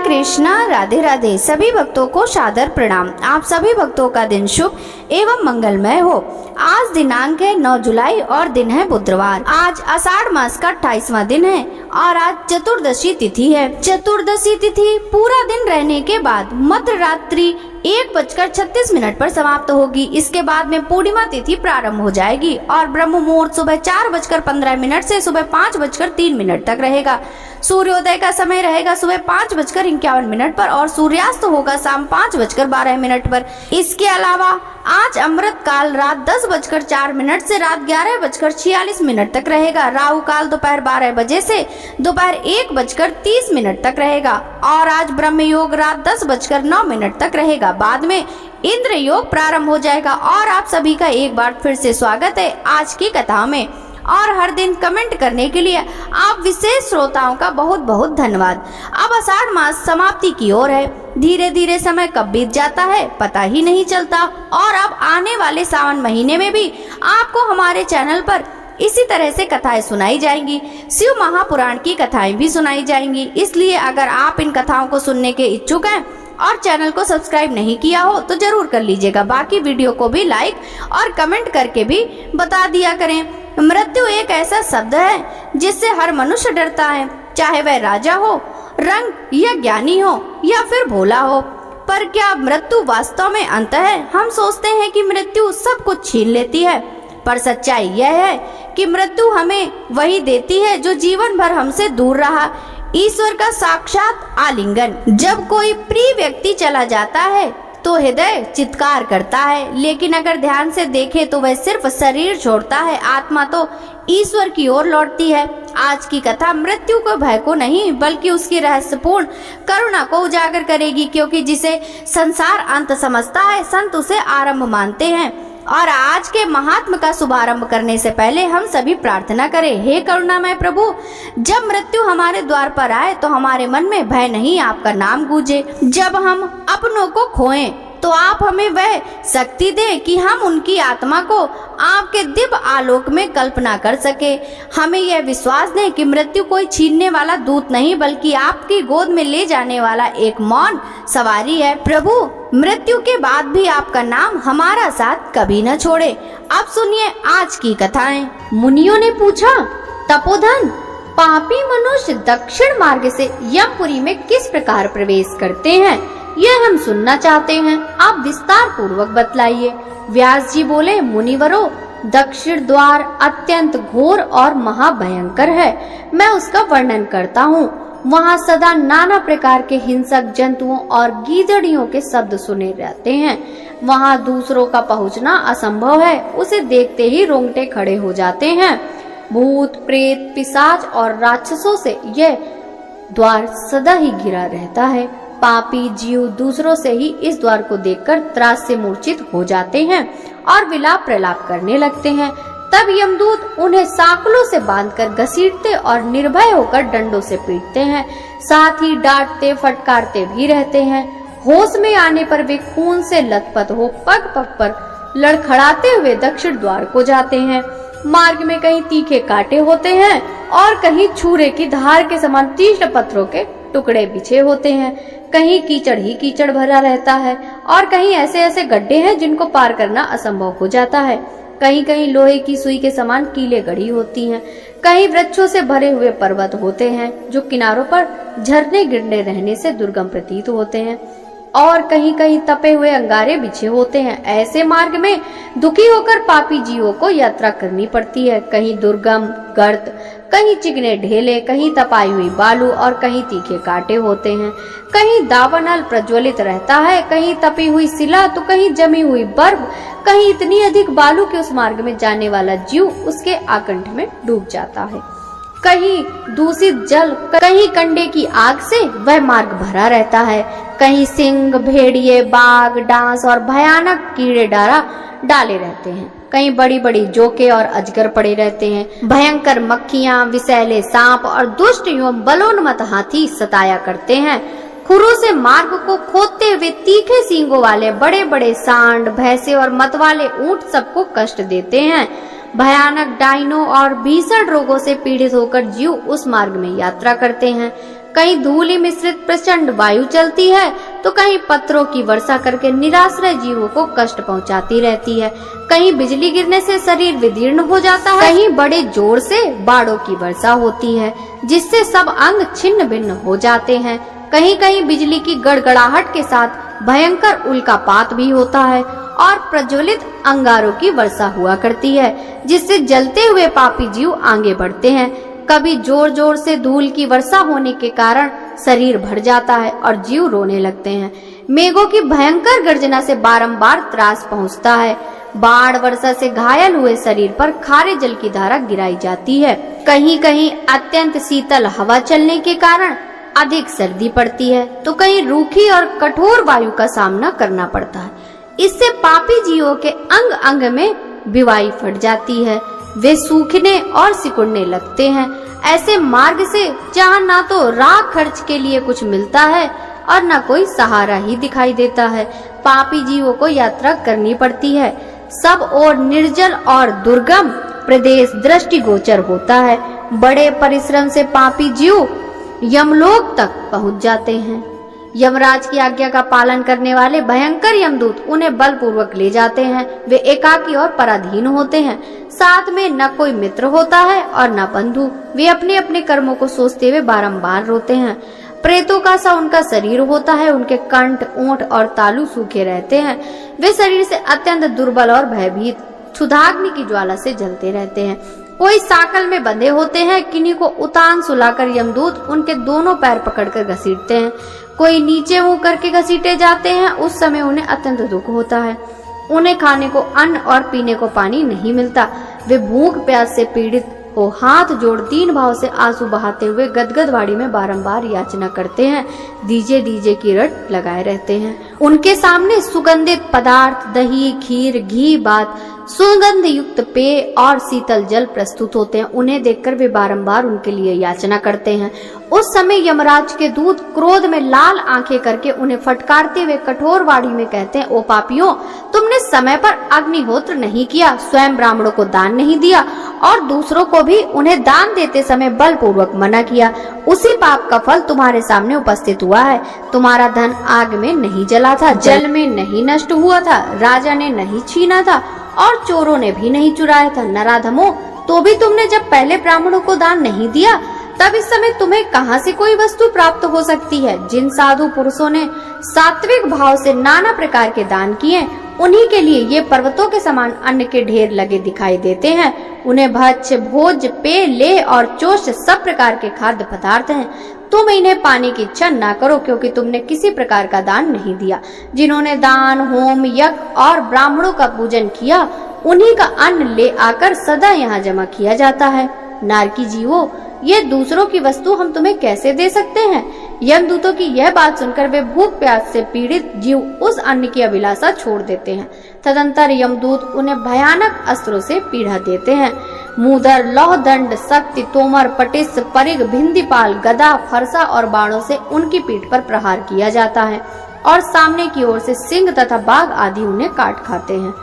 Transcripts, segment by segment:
कृष्णा, राधे राधे। सभी भक्तों को सादर प्रणाम। आप सभी भक्तों का दिन शुभ एवं मंगलमय हो। आज दिनांक है 9 जुलाई और दिन है बुधवार। आज आषाढ़ मास का 28वां दिन है और आज चतुर्दशी तिथि है। चतुर्दशी तिथि पूरा दिन रहने के बाद मध्य रात्रि 1:36 पर समाप्त होगी। इसके बाद में पूर्णिमा तिथि प्रारंभ हो जाएगी और ब्रह्म मुहूर्त सुबह 4:15 से सुबह 5:03 तक रहेगा। सूर्योदय का समय रहेगा सुबह 5:51 पर और सूर्यास्त होगा शाम 5:12 पर। इसके अलावा आज अमृत काल रात 10:04 से रात 11:46 तक रहेगा। राहु काल दोपहर 12 बजे से दोपहर 1:30 तक रहेगा और आज ब्रह्म योग रात 10:09 तक रहेगा। बाद में इंद्र योग प्रारंभ हो जाएगा। और आप सभी का एक बार फिर से स्वागत है आज की कथा में। और हर दिन कमेंट करने के लिए आप विशेष श्रोताओं का बहुत बहुत धन्यवाद। अब आषाढ़ मास समाप्ति की ओर है। धीरे धीरे समय कब बीत जाता है पता ही नहीं चलता। और अब आने वाले सावन महीने में भी आपको हमारे चैनल पर इसी तरह से कथाएं सुनाई जाएंगी। शिव महापुराण की कथाएं भी सुनाई जाएंगी। इसलिए अगर आप इन कथाओं को सुनने के इच्छुक हैं और चैनल को सब्सक्राइब नहीं किया हो तो जरूर कर लीजिएगा। बाकी वीडियो को भी लाइक और कमेंट करके भी बता दिया करें। मृत्यु एक ऐसा शब्द है जिससे हर मनुष्य डरता है, चाहे वह राजा हो, रंग या ज्ञानी हो या फिर भोला हो। पर क्या मृत्यु वास्तव में अंत है? हम सोचते हैं कि मृत्यु सब कुछ छीन लेती है, पर सच्चाई यह है कि मृत्यु हमें वही देती है जो जीवन भर हमसे दूर रहा, ईश्वर का साक्षात आलिंगन। जब कोई प्रिय व्यक्ति चला जाता है तो हृदय चित्कार करता है, लेकिन अगर ध्यान से देखें तो वह सिर्फ शरीर छोड़ता है, आत्मा तो ईश्वर की ओर लौटती है। आज की कथा मृत्यु को भय को नहीं बल्कि उसकी रहस्यपूर्ण करुणा को उजागर करेगी, क्योंकि जिसे संसार अंत समझता है संत उसे आरंभ मानते हैं। और आज के महात्म का शुभारंभ करने से पहले हम सभी प्रार्थना करें। हे करुणामय प्रभु, जब मृत्यु हमारे द्वार पर आए तो हमारे मन में भय नहीं आपका नाम गूंजे। जब हम अपनों को खोएं तो आप हमें वह शक्ति दें कि हम उनकी आत्मा को आपके दिव्य आलोक में कल्पना कर सके। हमें यह विश्वास दें कि मृत्यु कोई छीनने वाला दूत नहीं बल्कि आपकी गोद में ले जाने वाला एक मौन सवारी है। प्रभु, मृत्यु के बाद भी आपका नाम हमारा साथ कभी न छोड़े। अब सुनिए आज की कथाएं। मुनियों ने पूछा, तपोधन, पापी मनुष्य दक्षिण मार्ग से यमपुरी में किस प्रकार प्रवेश करते हैं, यह हम सुनना चाहते हैं। आप विस्तार पूर्वक बतलाइए। व्यास जी बोले, मुनिवरों, दक्षिण द्वार अत्यंत घोर और महाभयंकर है। मैं उसका वर्णन करता हूँ। वहाँ सदा नाना प्रकार के हिंसक जंतुओं और गीदड़ियों के शब्द सुने रहते हैं। वहाँ दूसरों का पहुँचना असंभव है। उसे देखते ही रोंगटे खड़े हो जाते हैं। भूत, प्रेत, पिशाच और राक्षसों से यह द्वार सदा ही घिरा रहता है। पापी जीव दूसरों से ही इस द्वार को देखकर त्रास से मूर्छित हो जाते हैं और विलाप प्रलाप करने लगते हैं। तब यमदूत उन्हें साकलों से बांधकर घसीटते और निर्भय होकर डंडों से पीटते हैं। साथ ही डांटते फटकारते भी रहते हैं। होश में आने पर वे खून से लथपथ हो पग पग पर लड़खड़ाते हुए दक्षिण द्वार को जाते हैं। मार्ग में कहीं तीखे कांटे होते हैं और कहीं छुरे की धार के समान तीक्ष्ण पत्थरों के टुकड़े बिछे होते हैं। कहीं कीचड़ ही कीचड़ भरा रहता है और कहीं ऐसे ऐसे गड्ढे हैं जिनको पार करना असंभव हो जाता है। कहीं कहीं लोहे की सुई के समान कीले गड़ी होती हैं। कहीं वृक्षों से भरे हुए पर्वत होते हैं जो किनारों पर झरने गिरने रहने से दुर्गम प्रतीत होते हैं और कहीं कहीं तपे हुए अंगारे बिछे होते हैं। ऐसे मार्ग में दुखी होकर पापी जीवों को यात्रा करनी पड़ती है। कहीं दुर्गम गर्त, कहीं चिकने ढेले, कहीं तपाई हुई बालू और कहीं तीखे कांटे होते हैं। कहीं दावानल प्रज्वलित रहता है, कहीं तपी हुई शिला तो कहीं जमी हुई बर्फ। कहीं इतनी अधिक बालू के उस मार्ग में जाने वाला जीव उसके आकंठ में डूब जाता है। कहीं दूषित जल, कहीं कंडे की आग से वह मार्ग भरा रहता है। कहीं सिंह, भेड़िए, बाघ, डांस और भयानक कीड़े डाले रहते हैं। कहीं बड़ी बड़ी जोके और अजगर पड़े रहते हैं। भयंकर मक्खियां, विषैले सांप और दुष्ट एवं बलोन्मत्त हाथी सताया करते हैं। खुरों से मार्ग को खोदते हुए तीखे सींगों वाले बड़े बड़े सांड, भैंसे और मतवाले ऊंट सबको कष्ट देते हैं। भयानक डायनों और भीषण रोगों से पीड़ित होकर जीव उस मार्ग में यात्रा करते हैं। कहीं धूलि मिश्रित प्रचंड वायु चलती है तो कहीं पत्थरों की वर्षा करके निराश्रय जीवों को कष्ट पहुंचाती रहती है। कहीं बिजली गिरने से शरीर विदीर्ण हो जाता है, कहीं बड़े जोर से बाढ़ों की वर्षा होती है जिससे सब अंग छिन्न भिन्न हो जाते हैं। कहीं कहीं बिजली की गड़गड़ाहट के साथ भयंकर उल्कापात भी होता है और प्रज्वलित अंगारों की वर्षा हुआ करती है जिससे जलते हुए पापी जीव आगे बढ़ते हैं। कभी जोर जोर से धूल की वर्षा होने के कारण शरीर भर जाता है और जीव रोने लगते हैं। मेघों की भयंकर गर्जना से बारंबार त्रास पहुंचता है। बाढ़ वर्षा से घायल हुए शरीर पर खारे जल की धारा गिराई जाती है। कहीं कहीं अत्यंत शीतल हवा चलने के कारण अधिक सर्दी पड़ती है तो कहीं रूखी और कठोर वायु का सामना करना पड़ता है। इससे पापी जीवों के अंग अंग में बिवाई फट जाती है, वे सूखने और सिकुड़ने लगते हैं। ऐसे मार्ग से जहाँ ना तो राह खर्च के लिए कुछ मिलता है और न कोई सहारा ही दिखाई देता है, पापी जीवों को यात्रा करनी पड़ती है। सब ओर निर्जल और दुर्गम प्रदेश दृष्टिगोचर होता है। बड़े परिश्रम से पापी जीव यमलोक तक पहुंच जाते हैं। यमराज की आज्ञा का पालन करने वाले भयंकर यमदूत उन्हें बलपूर्वक ले जाते हैं। वे एकाकी और पराधीन होते हैं, साथ में न कोई मित्र होता है और न बंधु। वे अपने अपने कर्मों को सोचते हुए बारंबार रोते हैं। प्रेतों का सा उनका शरीर होता है, उनके कंठ, ओंठ और तालू सूखे रहते हैं। वे शरीर से अत्यंत दुर्बल और भयभीत क्षुधाग्नि की ज्वाला से जलते रहते हैं। कोई साकल में बंधे होते हैं, किन्हीं को उतान सुलाकर यमदूत उनके दोनों पैर पकड़कर घसीटते हैं। कोई नीचे मुंह करके घसीटे जाते हैं। उस समय उन्हें अत्यंत दुख होता है। उन्हें खाने को अन्न और पीने को पानी नहीं मिलता। वे भूख प्यास से पीड़ित हो हाथ जोड़ दीन भाव से आंसू बहाते हुए गदगद वाड़ी में बारंबार याचना करते हैं, दीजे दीजे की रट लगाए रहते हैं। उनके सामने सुगंधित पदार्थ, दही, खीर, घी, बात, सुगंध युक्त पेय और शीतल जल प्रस्तुत होते हैं। उन्हें देखकर वे बारंबार उनके लिए याचना करते हैं। उस समय यमराज के दूत क्रोध में लाल आंखें करके उन्हें फटकारते हुए कठोर वाणी में कहते हैं, ओ पापियों, तुमने समय पर अग्निहोत्र नहीं किया, स्वयं ब्राह्मणों को दान नहीं दिया और दूसरों को भी उन्हें दान देते समय बलपूर्वक मना किया। उसी पाप का फल तुम्हारे सामने उपस्थित हुआ है। तुम्हारा धन आग में नहीं जला था, जल में नहीं नष्ट हुआ था, राजा ने नहीं छीना था और चोरों ने भी नहीं चुराया था। नराधमों, तो भी तुमने जब पहले ब्राह्मणों को दान नहीं दिया, तब इस समय तुम्हें कहां से कोई वस्तु प्राप्त हो सकती है। जिन साधु पुरुषों ने सात्विक भाव से नाना प्रकार के दान किए, उन्हीं के लिए ये पर्वतों के समान अन्न के ढेर लगे दिखाई देते हैं। उन्हें भक्ष्य, भोज, पेय, लेह और चोष्य सब प्रकार के खाद्य पदार्थ हैं। तुम इन्हें पाने की इच्छा ना करो, क्योंकि तुमने किसी प्रकार का दान नहीं दिया। जिन्होंने दान, होम, यज्ञ और ब्राह्मणों का पूजन किया, उन्हीं का अन्न ले आकर सदा यहाँ जमा किया जाता है। नारकी जीवो, ये दूसरों की वस्तु हम तुम्हें कैसे दे सकते हैं। यमदूतों की यह बात सुनकर वे भूख प्यास से पीड़ित जीव उस अन्न की अभिलाषा छोड़ देते हैं। तदंतर यमदूत उन्हें भयानक अस्त्रों से पीड़ा देते हैं। मूदर, लौह दंड, शक्ति, तोमर, पटिस, परिग, भिंदीपाल, गदा, फरसा और बाणों से उनकी पीठ पर प्रहार किया जाता है और सामने की ओर से सिंह तथा बाघ आदि उन्हें काट खाते हैं।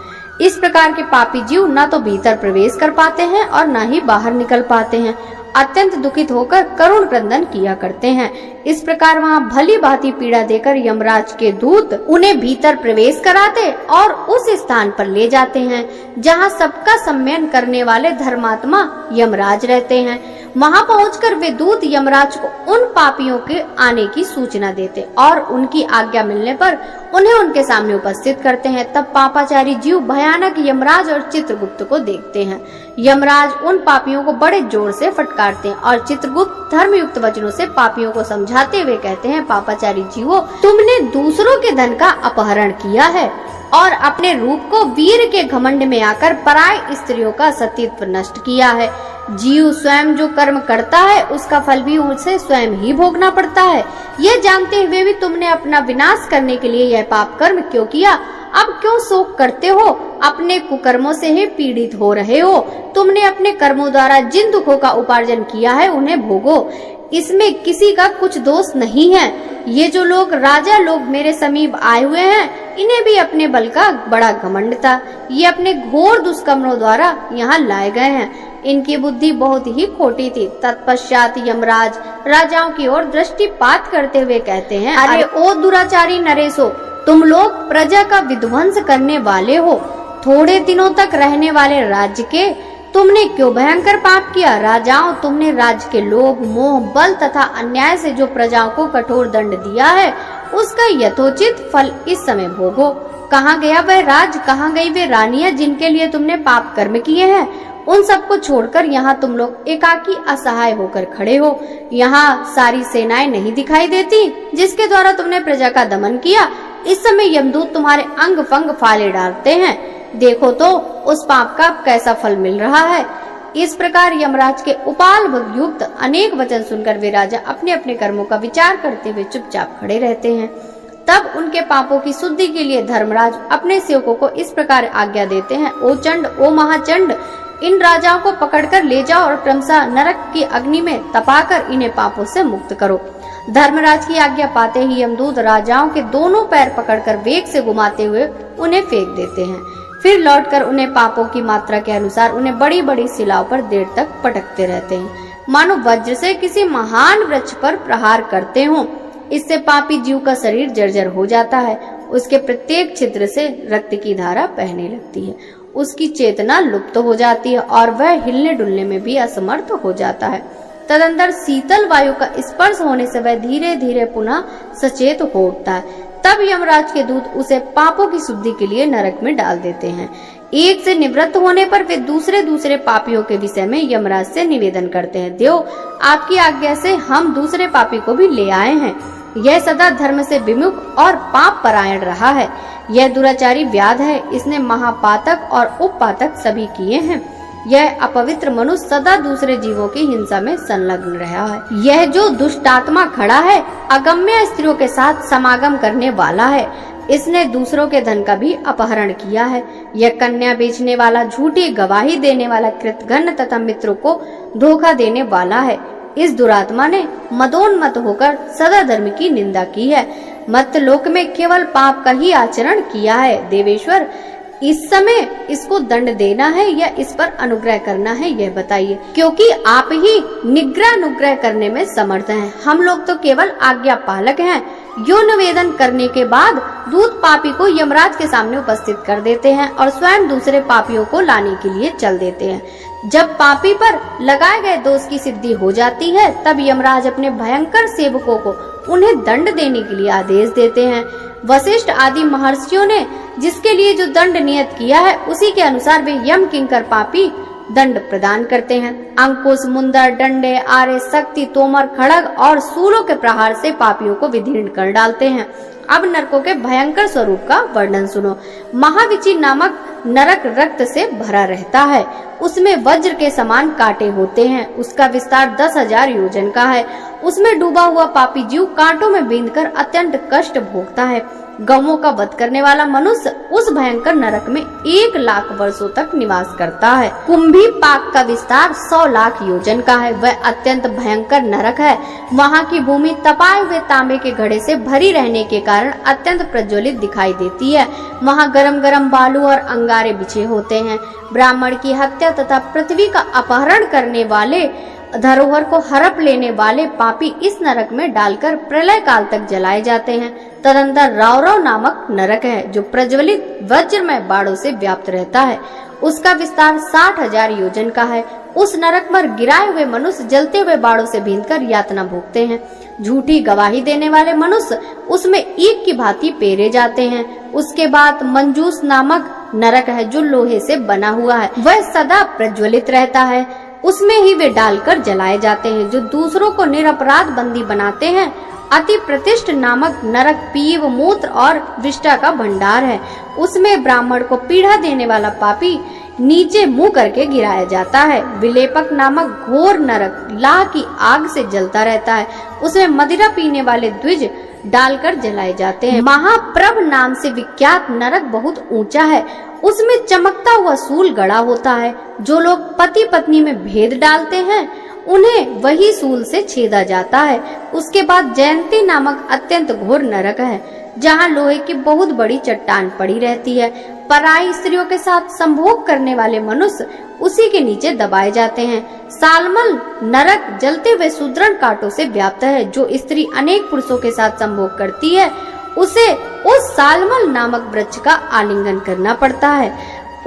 इस प्रकार के पापी जीव न तो भीतर प्रवेश कर पाते हैं और न ही बाहर निकल पाते हैं। अत्यंत दुखित होकर करुण क्रंदन किया करते हैं। इस प्रकार वहाँ भली भांति पीड़ा देकर यमराज के दूत उन्हें भीतर प्रवेश कराते और उस स्थान पर ले जाते हैं जहाँ सबका सम्मान करने वाले धर्मात्मा यमराज रहते हैं। वहाँ पहुंचकर वे दूत यमराज को उन पापियों के आने की सूचना देते और उनकी आज्ञा मिलने पर उन्हें उनके सामने उपस्थित करते हैं। तब पापाचारी जीव भयानक यमराज और चित्रगुप्त को देखते हैं। यमराज उन पापियों को बड़े जोर से फटकारते हैं और चित्रगुप्त धर्मयुक्त वचनों से पापियों को समझाते हुए कहते हैं, पापाचारी जीवो, तुमने दूसरों के धन का अपहरण किया है और अपने रूप को वीर के घमंड में आकर पराय स्त्रियों का सतीत्व नष्ट किया है। जीव स्वयं जो कर्म करता है उसका फल भी उसे स्वयं ही भोगना पड़ता है। यह जानते हुए भी तुमने अपना विनाश करने के लिए यह पाप कर्म क्यों किया? अब क्यों शोक करते हो? अपने कुकर्मों से ही पीड़ित हो रहे हो। तुमने अपने कर्मों द्वारा जिन दुखों का उपार्जन किया है उन्हें भोगो, इसमें किसी का कुछ दोष नहीं है। ये जो लोग राजा लोग मेरे समीप आए हुए हैं, इन्हें भी अपने बल का बड़ा घमंड था। ये अपने घोर दुष्कर्मों द्वारा यहाँ लाए गए हैं। इनकी बुद्धि बहुत ही खोटी थी। तत्पश्चात यमराज राजाओं की ओर दृष्टिपात करते हुए कहते हैं, अरे ओ दुराचारी नरेशो, तुम लोग प्रजा का विध्वंस करने वाले हो। थोड़े दिनों तक रहने वाले राज्य के तुमने क्यों भयंकर पाप किया। राजाओं, तुमने राज्य के लोभ, मोह, बल तथा अन्याय से जो प्रजाओं को कठोर दंड दिया है, उसका यथोचित फल इस समय भोगो। कहाँ गया वह राज, कहाँ गई वे रानियां जिनके लिए तुमने पाप कर्म किए हैं। उन सबको छोड़कर यहाँ तुम लोग एकाकी असहाय होकर खड़े हो। यहाँ सारी सेनाएं नहीं दिखाई देती जिसके द्वारा तुमने प्रजा का दमन किया। इस समय यमदूत तुम्हारे अंग फंग फाले डालते हैं। देखो तो उस पाप का कैसा फल मिल रहा है। इस प्रकार यमराज के उपाल युक्त अनेक वचन सुनकर वे राजा अपने अपने कर्मों का विचार करते हुए चुपचाप खड़े रहते हैं। तब उनके पापों की शुद्धि के लिए धर्मराज अपने सेवकों को इस प्रकार आज्ञा देते हैं, ओ चंड, ओ महाचंड, इन राजाओं को पकड़कर ले जाओ और क्रमशः नरक की अग्नि में तपाकर इन्हें पापों से मुक्त करो। धर्मराज की आज्ञा पाते ही यमदूत राजाओं के दोनों पैर पकड़कर वेग से घुमाते हुए उन्हें फेंक देते हैं। फिर लौटकर उन्हें पापों की मात्रा के अनुसार उन्हें बड़ी बड़ी शिलाओं पर देर तक पटकते रहते हैं, मानो वज्र से किसी महान वृक्ष पर प्रहार करते हों। इससे पापी जीव का शरीर जर्जर हो जाता है। उसके प्रत्येक छिद्र से रक्त की धारा बहने लगती है। उसकी चेतना लुप्त हो जाती है और वह हिलने डुलने में भी असमर्थ हो जाता है। तदंतर शीतल वायु का स्पर्श होने से वह धीरे धीरे पुनः सचेत हो उठता है। तब यमराज के दूत उसे पापों की शुद्धि के लिए नरक में डाल देते हैं। एक से निवृत्त होने पर वे दूसरे पापियों के विषय में यमराज से निवेदन करते हैं, देव, आपकी आज्ञा से हम दूसरे पापी को भी ले आए हैं। यह सदा धर्म से विमुख और पाप परायण रहा है। यह दुराचारी व्याध है। इसने महापातक और उपपातक सभी किए हैं। यह अपवित्र मनुष्य सदा दूसरे जीवों की हिंसा में संलग्न रहा है। यह जो दुष्टात्मा खड़ा है, अगम्य स्त्रियों के साथ समागम करने वाला है। इसने दूसरों के धन का भी अपहरण किया है। यह कन्या बेचने वाला, झूठी गवाही देने वाला, कृतघ्न तथा मित्रों को धोखा देने वाला है। इस दुरात्मा ने मदोन्मत्त होकर सदा धर्म की निंदा की है। मत लोक में केवल पाप का ही आचरण किया है। देवेश्वर, इस समय इसको दंड देना है या इस पर अनुग्रह करना है, यह बताइए, क्योंकि आप ही निग्रह अनुग्रह करने में समर्थ हैं। हम लोग तो केवल आज्ञा पालक हैं। यो निवेदन करने के बाद दूत पापी को यमराज के सामने उपस्थित कर देते हैं और स्वयं दूसरे पापियों को लाने के लिए चल देते हैं। जब पापी पर लगाए गए दोष की सिद्धि हो जाती है, तब यमराज अपने भयंकर सेवकों को उन्हें दंड देने के लिए आदेश देते हैं। वशिष्ठ आदि महर्षियों ने जिसके लिए जो दंड नियत किया है, उसी के अनुसार वे यम किंकर पापी दंड प्रदान करते हैं। अंकुश, मुंदर, डंडे, आरे, शक्ति, तोमर, खड़ग और सूलों के प्रहार से पापियों को विदीर्ण कर डालते हैं। अब नरकों के भयंकर स्वरूप का वर्णन सुनो। महाविची नामक नरक रक्त से भरा रहता है। उसमें वज्र के समान कांटे होते हैं। उसका विस्तार 10,000 योजन का है। उसमें डूबा हुआ पापी जीव कांटों में बींधकर अत्यंत कष्ट भोगता है। गौओं का वध करने वाला मनुष्य उस भयंकर नरक में 1,00,000 वर्षों तक निवास करता है। कुंभी पाक का विस्तार 100,00,000 योजन का है। वह अत्यंत भयंकर नरक है। वहाँ की भूमि तपाए हुए तांबे के घड़े से भरी रहने के कारण अत्यंत प्रज्वलित दिखाई देती है। वहाँ गरम गरम बालू और अंगारे बिछे होते हैं। ब्राह्मण की हत्या तथा पृथ्वी का अपहरण करने वाले, धरोहर को हड़प लेने वाले पापी इस नरक में डालकर प्रलय काल तक जलाए जाते हैं। तदंतर रावरव नामक नरक है, जो प्रज्वलित वज्रमय बाणों से व्याप्त रहता है। उसका विस्तार 60,000 योजन का है। उस नरक पर गिराए हुए मनुष्य जलते हुए बाणों से भींधकर यातना भोगते हैं। झूठी गवाही देने वाले मनुष्य उसमें ईख की भांति पेरे जाते हैं। उसके बाद मंजूस नामक नरक है, जो लोहे से बना हुआ है। वह सदा प्रज्वलित रहता है। उसमें ही वे डालकर जलाए जाते हैं। जो दूसरों को निरपराध बंदी बनाते हैं। अति प्रतिष्ठ नामक नरक पीव, मूत्र और विष्ठा का भंडार है। उसमें ब्राह्मण को पीड़ा देने वाला पापी नीचे मुंह करके गिराया जाता है। विलेपक नामक घोर नरक लाह की आग से जलता रहता है। उसमें मदिरा पीने वाले द्विज डालकर जलाए जाते हैं। महाप्रभ नाम से विख्यात नरक बहुत ऊंचा है। उसमें चमकता हुआ सूल गड़ा होता है। जो लोग पति पत्नी में भेद डालते हैं, उन्हें वही सूल से छेदा जाता है। उसके बाद जयंती नामक अत्यंत घोर नरक है, जहाँ लोहे की बहुत बड़ी चट्टान पड़ी रहती है। पराई स्त्रियों के साथ संभोग करने वाले मनुष्य उसी के नीचे दबाए जाते हैं। सालमल नरक जलते हुए सुदृढ़ कांटों से व्याप्त है। जो स्त्री अनेक पुरुषों के साथ संभोग करती है उसे उस सालमल नामक वृक्ष का आलिंगन करना पड़ता है।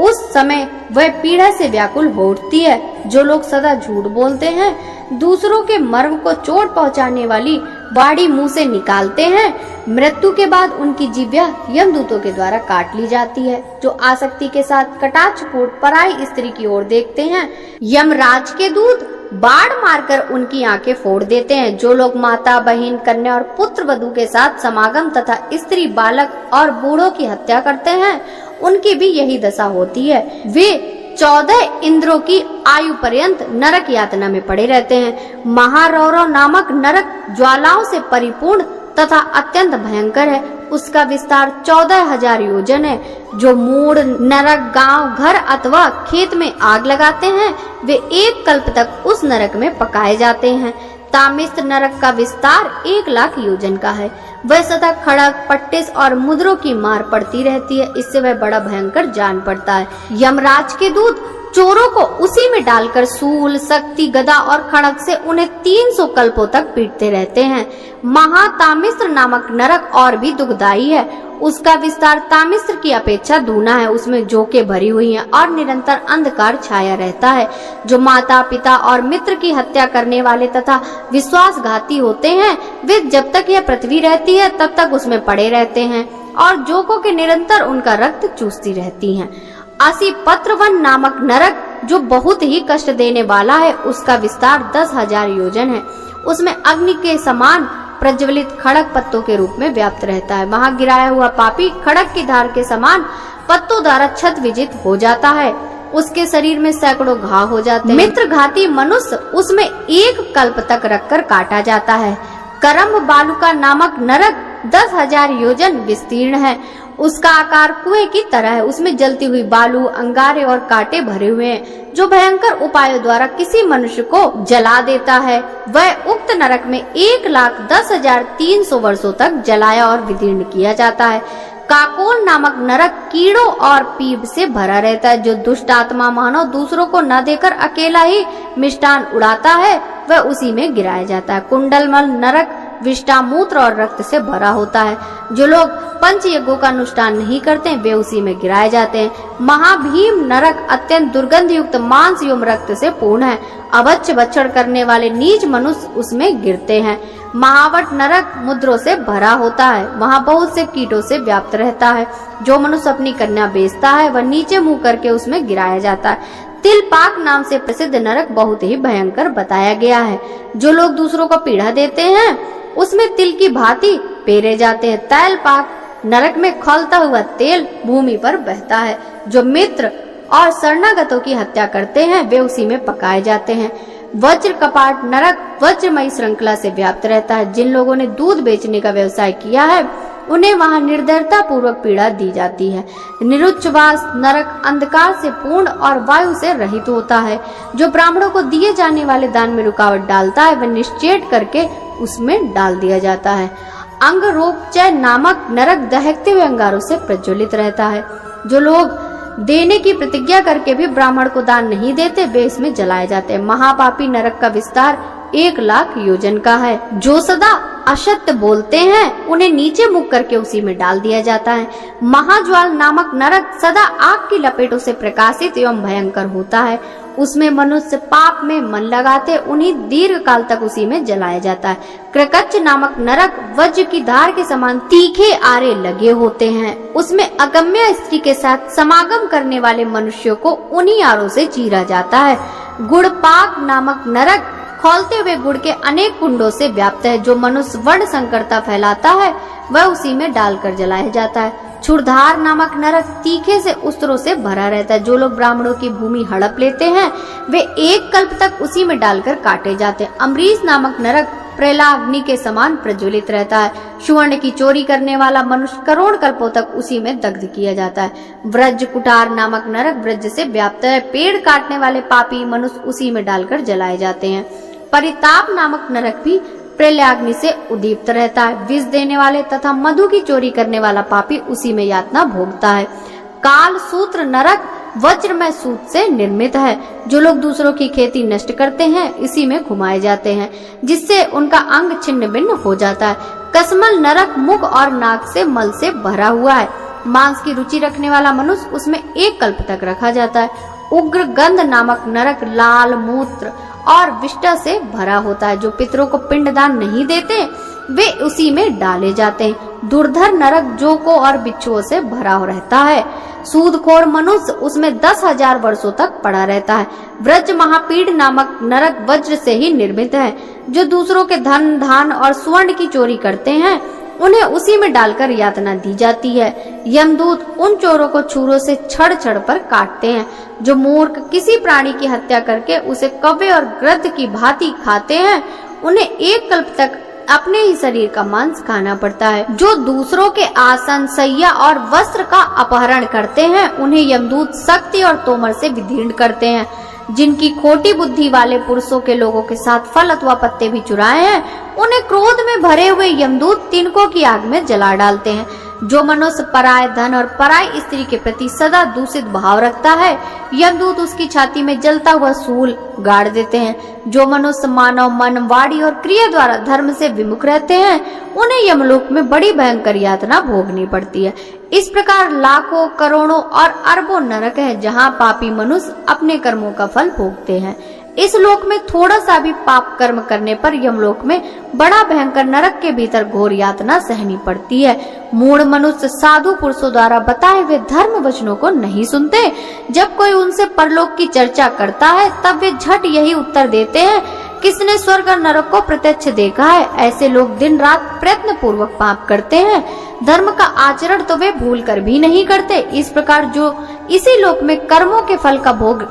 उस समय वह पीड़ा से व्याकुल हो उठती है। जो लोग सदा झूठ बोलते हैं, दूसरों के मर्म को चोट पहुंचाने वाली बाड़ी मुंह से निकालते हैं, मृत्यु के बाद उनकी जिह्वा यमदूतों के द्वारा काट ली जाती है। जो आसक्ति के साथ कटाक्षपूर्ण पराई स्त्री की ओर देखते हैं, यमराज के दूत बाढ़ मारकर उनकी आंखें फोड़ देते हैं। जो लोग माता, बहन, कन्या और पुत्र वधू के साथ समागम तथा स्त्री, बालक और बूढ़ों की हत्या करते हैं, उनकी भी यही दशा होती है। वे 14 इंद्रों की आयु पर्यंत नरक यातना में पड़े रहते हैं। महारौरव नामक नरक ज्वालाओं से परिपूर्ण तथा अत्यंत भयंकर है। उसका विस्तार 14,000 योजन है। जो मूढ़ नरक गांव, घर अथवा खेत में आग लगाते हैं, वे 1 कल्प तक उस नरक में पकाए जाते हैं। तामिस्त्र नरक का विस्तार 1 लाख योजन का है। वह सदा खड़ग, पट्टिस और मुद्रों की मार पड़ती रहती है। इससे वह बड़ा भयंकर जान पड़ता है। यमराज के दूत चोरों को उसी में डालकर सूल, शक्ति, गदा और खड़ग से उन्हें 300 कल्पों तक पीटते रहते हैं। महातामिस्त्र नामक नरक और भी दुखदायी है। उसका विस्तार तामिस्त्र की अपेक्षा दूना है। उसमें जोकें भरी हुई हैं और निरंतर अंधकार छाया रहता है। जो माता, पिता और मित्र की हत्या करने वाले तथा विश्वासघाती होते हैं, वे जब तक यह पृथ्वी रहती है तब तक उसमें पड़े रहते हैं और जोकों के निरंतर उनका रक्त चूसती रहती हैं। असी पत्रवन नामक नरक जो बहुत ही कष्ट देने वाला है, उसका विस्तार 10,000 योजन है। उसमें अग्नि के समान प्रज्वलित खड़ग पत्तों के रूप में व्याप्त रहता है। वहां गिराया हुआ पापी खड़ग की धार के समान पत्तों द्वारा छत विजित हो जाता है। उसके शरीर में सैकड़ों घाव हो जाते हैं। मित्र घाती मनुष्य उसमें 1 कल्प तक रखकर काटा जाता है। करम बालुका नामक नरक 10,000 योजन विस्तीर्ण है। उसका आकार कुएं की तरह है। उसमें जलती हुई बालू, अंगारे और कांटे भरे हुए हैं। जो भयंकर उपायों द्वारा किसी मनुष्य को जला देता है, वह उक्त नरक में 1,10,300 वर्षों तक जलाया और विदीर्ण किया जाता है। काकोल नामक नरक कीड़ों और पीप से भरा रहता है। जो दुष्ट आत्मा मानव दूसरों को न देकर अकेला ही मिष्टान उड़ाता है, वह उसी में गिराया जाता है। कुंडलमल नरक विष्टा, मूत्र और रक्त से भरा होता है। जो लोग पंच यज्ञों का अनुष्ठान नहीं करते, वे उसी में गिराए जाते हैं। महाभीम नरक अत्यंत दुर्गंध युक्त मांस एवं रक्त से पूर्ण है। अवच्य भक्षण करने वाले नीच मनुष्य उसमें गिरते हैं। महावट नरक मुद्रों से भरा होता है। वहाँ बहुत से कीटों से व्याप्त रहता है। जो मनुष्य अपनी कन्या बेचता है, वह नीचे मुंह करके उसमें गिराया जाता है। तिलपाक नाम से प्रसिद्ध नरक बहुत ही भयंकर बताया गया है। जो लोग दूसरों को पीड़ा देते हैं, उसमें तिल की भांति पेरे जाते हैं। तैलपाक नरक में खौलता हुआ तेल भूमि पर बहता है। जो मित्र और शरणागतों की हत्या करते हैं, वे उसी में पकाए जाते हैं। वज्र कपाट नरक वज्रमयी श्रृंखला से व्याप्त रहता है। जिन लोगों ने दूध बेचने का व्यवसाय किया है, उन्हें वहां निर्दयता पूर्वक पीड़ा दी जाती है। निरुच्चवास नरक अंधकार से पूर्ण और वायु से रहित होता है। जो ब्राह्मणों को दिए जाने वाले दान में रुकावट डालता है, वह निश्चेट करके उसमें डाल दिया जाता है। अंगरोपचय नामक नरक दहकते हुए अंगारों से प्रज्वलित रहता है। जो लोग देने की प्रतिज्ञा करके भी ब्राह्मण को दान नहीं देते, वे इसमें जलाए जाते हैं। महापापी नरक का विस्तार 1 लाख योजन का है। जो सदा असत्य बोलते हैं, उन्हें नीचे मुख करके उसी में डाल दिया जाता है। महाज्वाल नामक नरक सदा आग की लपेटों से प्रकाशित एवं भयंकर होता है। उसमें मनुष्य पाप में मन लगाते, उन्हीं दीर्घ काल तक उसी में जलाया जाता है। क्रकच नामक नरक वज्र की धार के समान तीखे आरे लगे होते हैं। उसमें अगम्य स्त्री के साथ समागम करने वाले मनुष्यों को उन्हीं आरों से चीरा जाता है। गुड़पाक नामक नरक खौलते हुए गुड़ के अनेक कुंडों से व्याप्त है। जो मनुष्य वर्ण संकरता फैलाता है, वह उसी में डालकर जलाया जाता है। क्षुरधार नामक नरक तीखे से अस्त्रों से भरा रहता है। जो लोग ब्राह्मणों की भूमि हड़प लेते हैं, वे 1 कल्प तक उसी में डालकर काटे जाते हैं। अमरीश नामक नरक प्रलाग्नि के समान प्रज्वलित रहता है। सुवर्ण की चोरी करने वाला मनुष्य करोड़ कल्पों तक उसी में दग्ध किया जाता है। व्रज कुटार नामक नरक व्रज से व्याप्त है। पेड़ काटने वाले पापी मनुष्य उसी में डालकर जलाए जाते हैं। परिताप नामक नरक भी प्रलयाग्नि से उद्दीप्त रहता है। विष देने वाले तथा मधु की चोरी करने वाला पापी उसी में यातना भोगता है। काल सूत्र नरक वज्रमय सूत से निर्मित है। जो लोग दूसरों की खेती नष्ट करते हैं इसी में घुमाए जाते हैं, जिससे उनका अंग छिन्न भिन्न हो जाता है। कसमल नरक मुख और नाक से मल से भरा हुआ है। मांस की रुचि रखने वाला मनुष्य उसमें 1 कल्प तक रखा जाता है। उग्र गंध नामक नरक लाल मूत्र और विष्ठा से भरा होता है। जो पितरों को पिंडदान नहीं देते वे उसी में डाले जाते हैं। दुर्धर नरक जोकों और बिच्छुओं से भरा रहता है। सूदखोर मनुष्य उसमें 10,000 वर्षों तक पड़ा रहता है। व्रज महापीड़ नामक नरक वज्र से ही निर्मित है। जो दूसरों के धन धान और स्वर्ण की चोरी करते हैं उन्हें उसी में डालकर यातना दी जाती है। यमदूत उन चोरों को छुरों से छड़ छड़ पर काटते हैं। जो मूर्ख किसी प्राणी की हत्या करके उसे कौवे और गृद्ध की भांति खाते हैं उन्हें 1 कल्प तक अपने ही शरीर का मांस खाना पड़ता है। जो दूसरों के आसन सैया और वस्त्र का अपहरण करते हैं उन्हें यमदूत शक्ति और तोमर से विदीर्ण करते हैं। जिनकी खोटी बुद्धि वाले पुरुषों के लोगों के साथ फल अथवा पत्ते भी चुराए हैं उन्हें क्रोध में भरे हुए यमदूत तिनकों की आग में जला डालते हैं। जो मनुष्य पराय धन और पराय स्त्री के प्रति सदा दूषित भाव रखता है यमदूत उसकी छाती में जलता हुआ सूल गाड़ देते हैं। जो मनुष्य मानव मन वाणी और क्रिया द्वारा धर्म से विमुख रहते हैं उन्हें यमलोक में बड़ी भयंकर यातना भोगनी पड़ती है। इस प्रकार लाखों करोड़ों और अरबों नरक हैं जहाँ पापी मनुष्य अपने कर्मों का फल भोगते हैं। इस लोक में थोड़ा सा भी पाप कर्म करने पर यमलोक में बड़ा भयंकर नरक के भीतर घोर यातना सहनी पड़ती है। मूढ़ मनुष्य साधु पुरुषों द्वारा बताए हुए धर्म वचनों को नहीं सुनते। जब कोई उनसे परलोक की चर्चा करता है तब वे झट यही उत्तर देते हैं, किसने स्वर्ग और नरक को प्रत्यक्ष देखा है। ऐसे लोग दिन रात प्रयत्न पूर्वक पाप करते हैं। धर्म का आचरण तो वे भूल कर भी नहीं करते। इस प्रकार जो इसी लोक में कर्मों के फल का भोग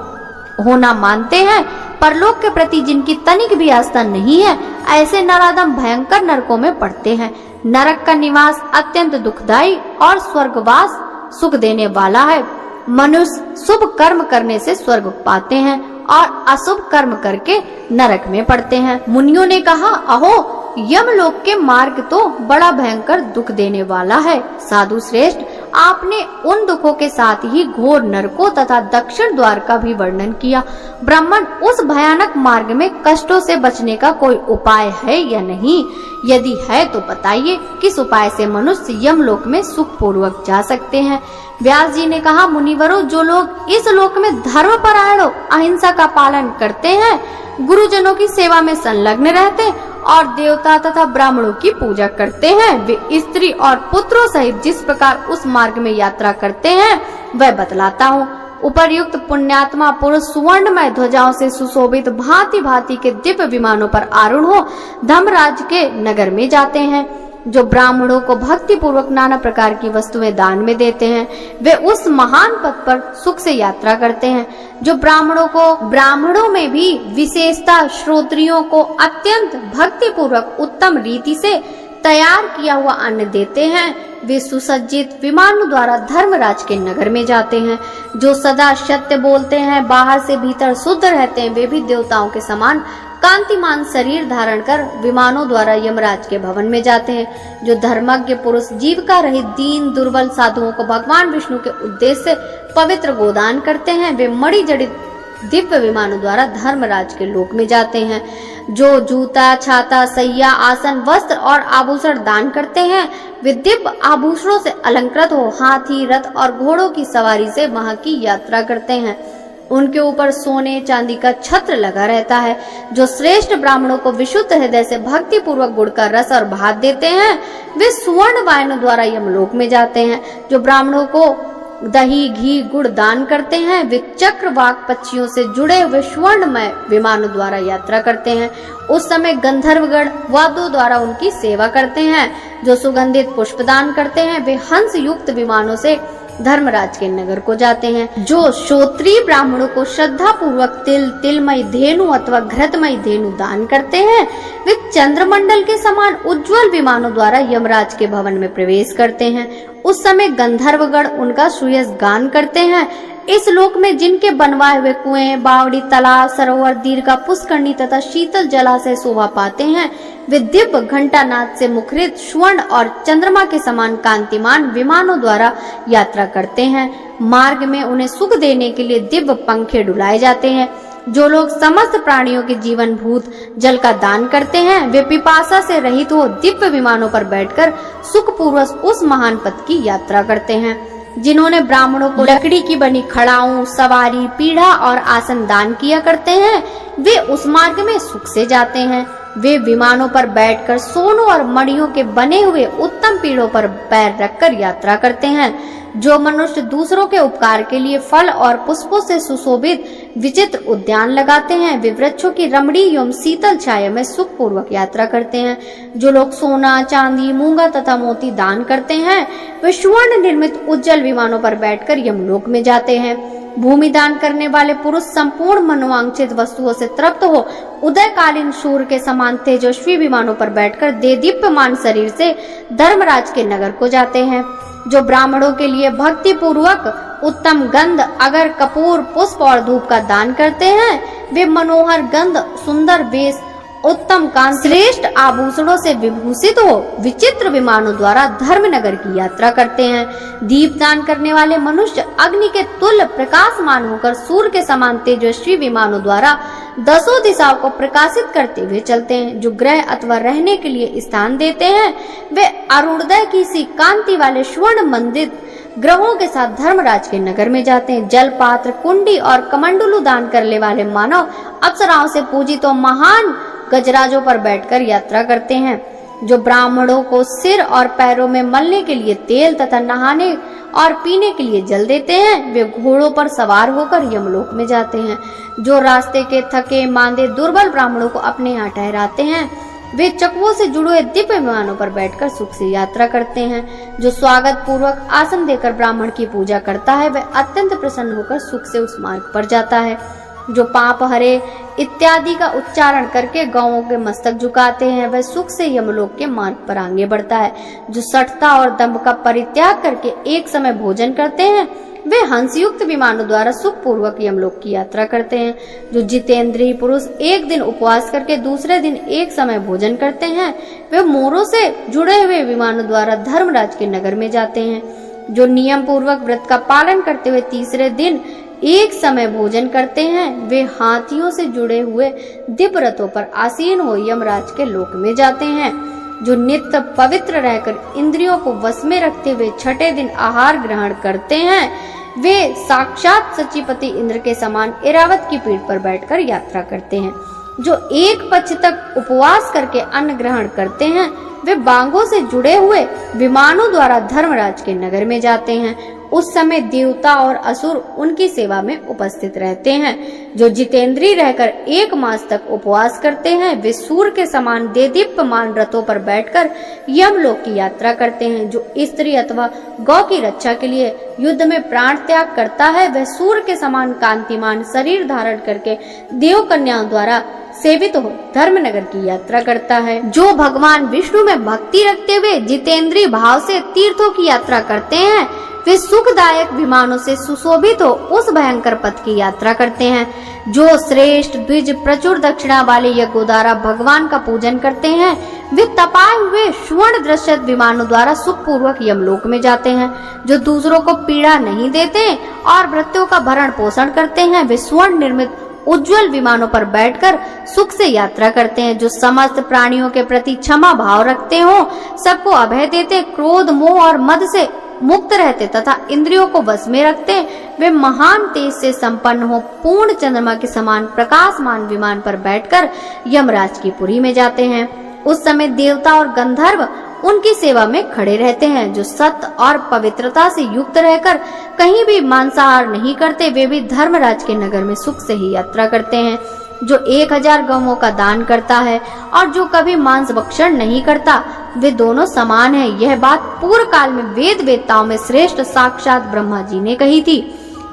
होना मानते हैं, परलोक के प्रति जिनकी तनिक भी आस्था नहीं है, ऐसे नराधम भयंकर नरकों में पड़ते हैं। नरक का निवास अत्यंत दुखदायी और स्वर्गवास सुख देने वाला है। मनुष्य शुभ कर्म करने से स्वर्ग पाते हैं और अशुभ कर्म करके नरक में पड़ते हैं। मुनियों ने कहा, अहो यमलोक के मार्ग तो बड़ा भयंकर दुख देने वाला है। साधु श्रेष्ठ, आपने उन दुखों के साथ ही घोर नरकों तथा दक्षिण द्वार का भी वर्णन किया। ब्राह्मण, उस भयानक मार्ग में कष्टों से बचने का कोई उपाय है या नहीं? यदि है तो बताइए, किस उपाय से मनुष्य यमलोक में सुख पूर्वक जा सकते हैं? व्यास जी ने कहा, मुनिवरों, जो लोग इस लोक में धर्म परायणों अहिंसा का पालन करते हैं, गुरुजनों की सेवा में संलग्न रहते और देवता तथा ब्राह्मणों की पूजा करते हैं, वे स्त्री और पुत्रों सहित जिस प्रकार उस मार्ग में यात्रा करते हैं वह बतलाता हूँ। उपर्युक्त पुण्यात्मा पुरुष सुवर्णमय ध्वजाओं से सुशोभित भांति भांति के दिव्य विमानों पर आरूढ़ हो धर्मराज के नगर में जाते हैं। जो ब्राह्मणों को भक्ति पूर्वक नाना प्रकार की वस्तुएं दान में देते हैं, वे उस महान पथ पर सुख से यात्रा करते हैं। जो ब्राह्मणों में भी विशेषता श्रोत्रियों को अत्यंत भक्ति पूर्वक उत्तम रीति से तैयार किया हुआ अन्न देते हैं, वे सुसज्जित विमानों द्वारा धर्मराज के नगर में जाते हैं। जो सदा सत्य बोलते हैं, बाहर से भीतर शुद्ध रहते हैं, वे भी देवताओं के समान कांतिमान शरीर धारण कर विमानों द्वारा यमराज के भवन में जाते हैं। जो धर्मज्ञ पुरुष जीविका रहित दीन दुर्बल साधुओं को भगवान विष्णु के उद्देश्य से पवित्र गोदान करते हैं, वे मणि जड़ित दिव्य विमानों द्वारा धर्मराज के लोक में जाते हैं। जो जूता छाता सैया आसन वस्त्र और आभूषण दान करते हैं, वे दिव्य आभूषणों से अलंकृत हो हाथी रथ और घोड़ों की सवारी से वहां की यात्रा करते हैं। उनके ऊपर सोने चांदी का छत्र लगा रहता है। जो श्रेष्ठ ब्राह्मणों को विशुद्ध हृदय से भक्ति पूर्वक गुड़ का रस और भात देते हैं, वे सुवर्ण वायनों द्वारा यमलोक में जाते हैं। जो ब्राह्मणों को दही घी गुड़ दान करते हैं, वे चक्रवाक पक्षियों से जुड़े हुए स्वर्णमय विमानों द्वारा यात्रा करते हैं। उस समय गंधर्वगण वाद्यों द्वारा उनकी सेवा करते हैं। जो सुगंधित पुष्प दान करते हैं, वे हंस युक्त विमानों से धर्मराज के नगर को जाते हैं। जो श्रोत्रिय ब्राह्मणों को श्रद्धा पूर्वक तिलमय धेनु अथवा घृतमय धेनु दान करते हैं, वे चंद्रमंडल के समान उज्जवल विमानों द्वारा यमराज के भवन में प्रवेश करते हैं। उस समय गंधर्वगण उनका सुयश गान करते हैं। इस लोक में जिनके बनवाए हुए कुएं, बावड़ी, तालाब, सरोवर, दीर्घा, पुष्करणी तथा शीतल जलाशय शोभा पाते हैं, वे दिव्य घंटानाद से मुखरित स्वर्ण और चंद्रमा के समान कांतिमान विमानों द्वारा यात्रा करते हैं। मार्ग में उन्हें सुख देने के लिए दिव्य पंखे डुलाए जाते हैं। जो लोग समस्त प्राणियों के जीवन भूत जल का दान करते हैं, वे पिपासा से रहित हो दिव्य विमानों पर बैठकर सुखपूर्वक उस महान पथ की यात्रा करते हैं। जिन्होंने ब्राह्मणों को लकड़ी की बनी खड़ाऊं, सवारी, पीढ़ा और आसन दान किया करते हैं, वे उस मार्ग में सुख से जाते हैं। वे विमानों पर बैठकर सोनों और मणियों के बने हुए उत्तम पीढ़ों पर पैर रखकर यात्रा करते हैं। जो मनुष्य दूसरों के उपकार के लिए फल और पुष्पों से सुशोभित विचित्र उद्यान लगाते हैं, वे वृक्षों की रमणीय एवं शीतल छाया में सुख पूर्वक यात्रा करते हैं। जो लोग सोना, चांदी, मूंगा तथा मोती दान करते हैं, वे स्वर्ण निर्मित उज्जवल विमानों पर बैठकर यमलोक में जाते हैं। भूमि दान करने वाले पुरुष संपूर्ण मनोवांछित वस्तुओं से तृप्त हो उदयकालीन सूर्य के समान तेजस्वी विमानों पर बैठकर देदीप्यमान शरीर से धर्मराज के नगर को जाते हैं। जो ब्राह्मणों के लिए भक्ति पूर्वक उत्तम गंध, अगर, कपूर, पुष्प और धूप का दान करते हैं, वे मनोहर गंध, सुंदर वेश, उत्तम कांति, श्रेष्ठ आभूषणों से विभूषित हो विचित्र विमानों द्वारा धर्मनगर की यात्रा करते हैं। दीप दान करने वाले मनुष्य अग्नि के तुल्य प्रकाशमान होकर सूर्य के समान तेजस्वी विमानों द्वारा दसों दिशाओं को प्रकाशित करते हुए चलते हैं। जो ग्रह अथवा रहने के लिए स्थान देते हैं, वे अरुणोदय की सी कांति वाले स्वर्ण मंडित ग्रहों के साथ धर्मराज के नगर में जाते हैं। जल पात्र, कुंडी और कमंडलू दान करने वाले मानव अप्सराओं से पूजित तो महान गजराजों पर बैठकर यात्रा करते हैं। जो ब्राह्मणों को सिर और पैरों में मलने के लिए तेल तथा नहाने और पीने के लिए जल देते हैं, वे घोड़ों पर सवार होकर यमलोक में जाते हैं। जो रास्ते के थके मांदे दुर्बल ब्राह्मणों को अपने यहाँ ठहराते हैं, वे चकवों से जुड़े हुए दिव्य विमानों पर बैठकर सुख से यात्रा करते हैं। जो स्वागत पूर्वक आसन देकर ब्राह्मण की पूजा करता है, वह अत्यंत प्रसन्न होकर सुख से उस मार्ग पर जाता है। जो पाप हरे इत्यादि का उच्चारण करके गौओं के मस्तक झुकाते हैं, वह सुख से यमलोक के मार्ग पर आगे बढ़ता है। जो सठता और दंभ का परित्याग करके एक समय भोजन करते हैं, वे हंसयुक्त विमानों द्वारा सुख पूर्वक यमलोक की यात्रा करते हैं। जो जितेंद्रिय पुरुष एक दिन उपवास करके दूसरे दिन एक समय भोजन करते हैं, वे मोरों से जुड़े हुए विमानों द्वारा धर्मराज के नगर में जाते हैं। जो नियम पूर्वक व्रत का पालन करते हुए तीसरे दिन एक समय भोजन करते हैं, वे हाथियों से जुड़े हुए दिव्य रथों पर आसीन हो यमराज के लोक में जाते हैं। जो नित्य पवित्र रहकर इंद्रियों को वश में रखते हुए छठे दिन आहार ग्रहण करते हैं, वे साक्षात सचिपति इंद्र के समान ऐरावत की पीठ पर बैठकर यात्रा करते हैं। जो एक पक्ष तक उपवास करके अन्न ग्रहण करते हैं, वे बांगों से जुड़े हुए विमानों द्वारा धर्मराज के नगर में जाते हैं। उस समय देवता और असुर उनकी सेवा में उपस्थित रहते हैं। जो जितेंद्रिय रहकर एक मास तक उपवास करते हैं, वे सूर्य के समान देदीप्यमान रथों पर बैठकर यमलोक की यात्रा करते हैं। जो स्त्री अथवा गौ की रक्षा के लिए युद्ध में प्राण त्याग करता है, वह सूर्य के समान कांतिमान शरीर धारण करके देव कन्याओं द्वारा सेवित हो धर्मनगर की यात्रा करता है। जो भगवान विष्णु में भक्ति रखते हुए जितेंद्रिय भाव से तीर्थों की यात्रा करते हैं, वे सुखदायक विमानों से सुशोभित हो उस भयंकर पथ की यात्रा करते हैं। जो श्रेष्ठ द्विज प्रचुर दक्षिणा वाले यज्ञों द्वारा भगवान का पूजन करते हैं, वे तपाए हुए स्वर्ण दृश्यत विमानों द्वारा सुख पूर्वक यमलोक में जाते हैं। जो दूसरों को पीड़ा नहीं देते और भृत्यों का भरण पोषण करते हैं, वे स्वर्ण निर्मित उज्जवल विमानों पर बैठकर सुख से यात्रा करते हैं। जो समस्त प्राणियों के प्रति क्षमा भाव रखते हो, सबको अभय देते, क्रोध, मोह और मद से मुक्त रहते तथा इंद्रियों को वश में रखते, वे महान तेज से संपन्न हो पूर्ण चंद्रमा के समान प्रकाशमान विमान पर बैठकर यमराज की पुरी में जाते हैं। उस समय देवता और गंधर्व उनकी सेवा में खड़े रहते हैं। जो सत्य और पवित्रता से युक्त रहकर कहीं भी मांसाहार नहीं करते, वे भी धर्मराज के नगर में सुख से ही यात्रा करते हैं। जो 1000 गौओं का दान करता है और जो कभी मांस भक्षण नहीं करता, वे दोनों समान हैं। यह बात पूर्व काल में वेद वेत्ताओं में श्रेष्ठ साक्षात ब्रह्मा जी ने कही थी।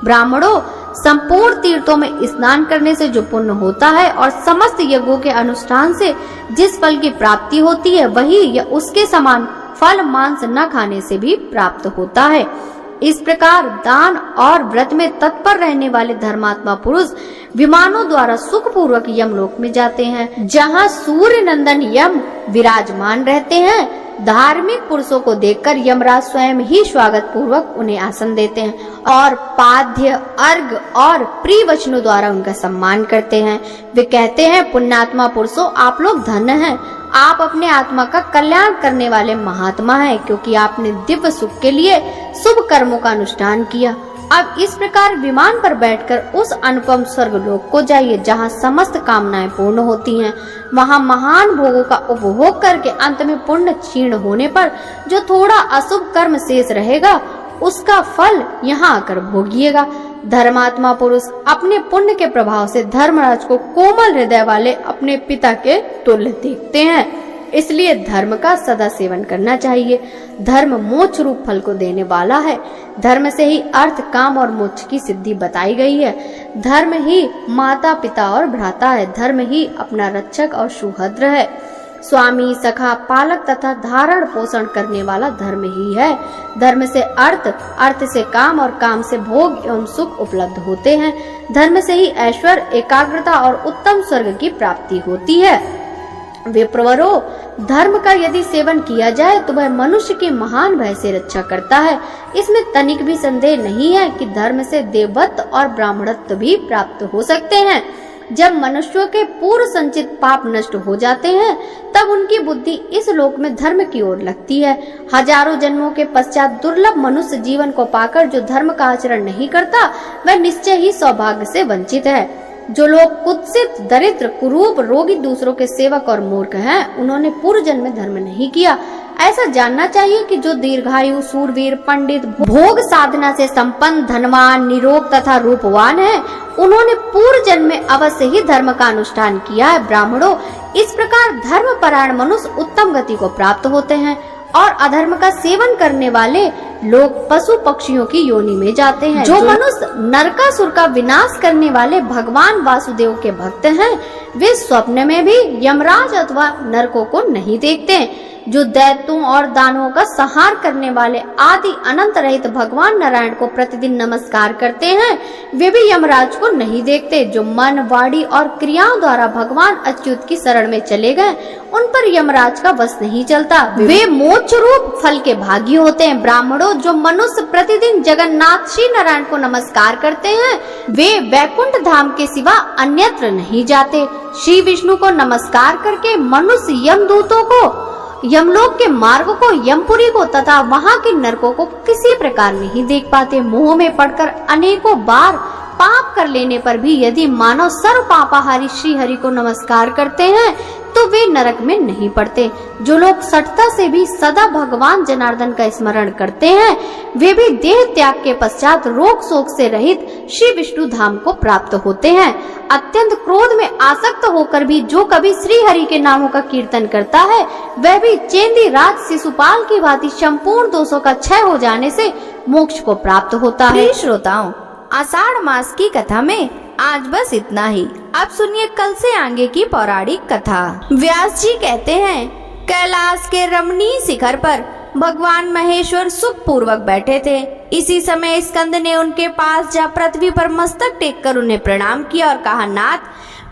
ब्राह्मणों, संपूर्ण तीर्थों में स्नान करने से जो पुण्य होता है और समस्त यज्ञों के अनुष्ठान से जिस फल की प्राप्ति होती है, वही या उसके समान फल मांस न खाने से भी प्राप्त होता है। इस प्रकार दान और व्रत में तत्पर रहने वाले धर्मात्मा पुरुष विमानों द्वारा सुख पूर्वक यमलोक में जाते हैं, जहाँ सूर्य नंदन यम विराजमान रहते हैं। धार्मिक पुरुषों को देखकर यमराज स्वयं ही स्वागत पूर्वक उन्हें आसन देते हैं और पाद्य, अर्घ और प्रिय वचनों द्वारा उनका सम्मान करते हैं। वे कहते हैं, पुण्यात्मा पुरुषों, आप लोग धन्य हैं। आप अपने आत्मा का कल्याण करने वाले महात्मा हैं, क्योंकि आपने दिव्य सुख के लिए शुभ कर्मों का अनुष्ठान किया। अब इस प्रकार विमान पर बैठकर उस अनुपम स्वर्गलोक को जाइए, जहाँ समस्त कामनाएं पूर्ण होती हैं। वहाँ महान भोगों का उपभोग करके अंत में पुण्य क्षीण होने पर जो थोड़ा अशुभ कर्म शेष रहेगा, उसका फल यहाँ आकर भोगिएगा। धर्मात्मा पुरुष अपने पुण्य के प्रभाव से धर्मराज को कोमल हृदय वाले अपने पिता के तुल्य देखते हैं, इसलिए धर्म का सदा सेवन करना चाहिए। धर्म मोक्ष रूप फल को देने वाला है। धर्म से ही अर्थ, काम और मोक्ष की सिद्धि बताई गई है। धर्म ही माता, पिता और भ्राता है। धर्म ही अपना रक्षक और सुहृद है। स्वामी, सखा, पालक तथा धारण पोषण करने वाला धर्म ही है। धर्म से अर्थ, अर्थ से काम और काम से भोग एवं सुख उपलब्ध होते हैं। धर्म से ही ऐश्वर्य, एकाग्रता और उत्तम स्वर्ग की प्राप्ति होती है। विप्रवरो, धर्म का यदि सेवन किया जाए तो वह मनुष्य की महान भय से रक्षा करता है। इसमें तनिक भी संदेह नहीं है कि धर्म से देवत्व और ब्राह्मणत्व भी प्राप्त हो सकते हैं। जब मनुष्यों के पूर्व संचित पाप नष्ट हो जाते हैं, तब उनकी बुद्धि इस लोक में धर्म की ओर लगती है। हजारों जन्मों के पश्चात दुर्लभ मनुष्य जीवन को पाकर जो धर्म का आचरण नहीं करता, वह निश्चय ही सौभाग्य से वंचित है। जो लोग कुत्सित, दरिद्र, कुरूप, रोगी, दूसरों के सेवक और मूर्ख हैं, उन्होंने पूर्व जन्म में धर्म नहीं किया। ऐसा जानना चाहिए कि जो दीर्घायु, सूरवीर, पंडित, भोग साधना से संपन्न, धनवान, निरोग तथा रूपवान है, उन्होंने पूर्व जन्म में अवश्य ही धर्म का अनुष्ठान किया है। ब्राह्मणों, इस प्रकार धर्म परायण मनुष्य उत्तम गति को प्राप्त होते हैं और अधर्म का सेवन करने वाले लोग पशु पक्षियों की योनि में जाते हैं। जो मनुष्य नरकासुर का विनाश करने वाले भगवान वासुदेव के भक्त हैं, वे स्वप्न में भी यमराज अथवा नरकों को नहीं देखते। जो दैत्यों और दानवों का संहार करने वाले आदि अनंत रहित भगवान नारायण को प्रतिदिन नमस्कार करते हैं, वे भी यमराज को नहीं देखते। जो मन, वाणी और क्रियाओं द्वारा भगवान अच्युत की शरण में चले गए, उन पर यमराज का वश नहीं चलता। वे मोक्ष रूप फल के भागी होते हैं। ब्राह्मणों, जो मनुष्य प्रतिदिन जगन्नाथ श्री नारायण को नमस्कार करते हैं, वे वैकुंठ धाम के सिवा अन्यत्र नहीं जाते। श्री विष्णु को नमस्कार करके मनुष्य यमदूतों को, यमलोक के मार्ग को, यमपुरी को तथा वहाँ के नरकों को किसी प्रकार नहीं देख पाते। मोह में पड़कर अनेकों बार पाप कर लेने पर भी यदि मानव सर्व पापाहारी श्री हरि को नमस्कार करते हैं, तो वे नरक में नहीं पड़ते। जो लोग सठता से भी सदा भगवान जनार्दन का स्मरण करते हैं, वे भी देह त्याग के पश्चात रोग शोक से रहित श्री विष्णु धाम को प्राप्त होते हैं। अत्यंत क्रोध में आसक्त होकर भी जो कभी श्री हरि के नामों का कीर्तन करता है, वह भी चेंदी राज शिशुपाल की भांति संपूर्ण दोषों का क्षय हो जाने से मोक्ष को प्राप्त होता है। प्रिय श्रोताओं, आषाढ़ मास की कथा में आज बस इतना ही। अब सुनिए कल से आगे की पौराणिक कथा। व्यास जी कहते हैं, कैलाश के रमणीय शिखर पर भगवान महेश्वर सुख पूर्वक बैठे थे। इसी समय स्कंद ने उनके पास जा पृथ्वी पर मस्तक टेक कर उन्हें प्रणाम किया और कहा, नाथ,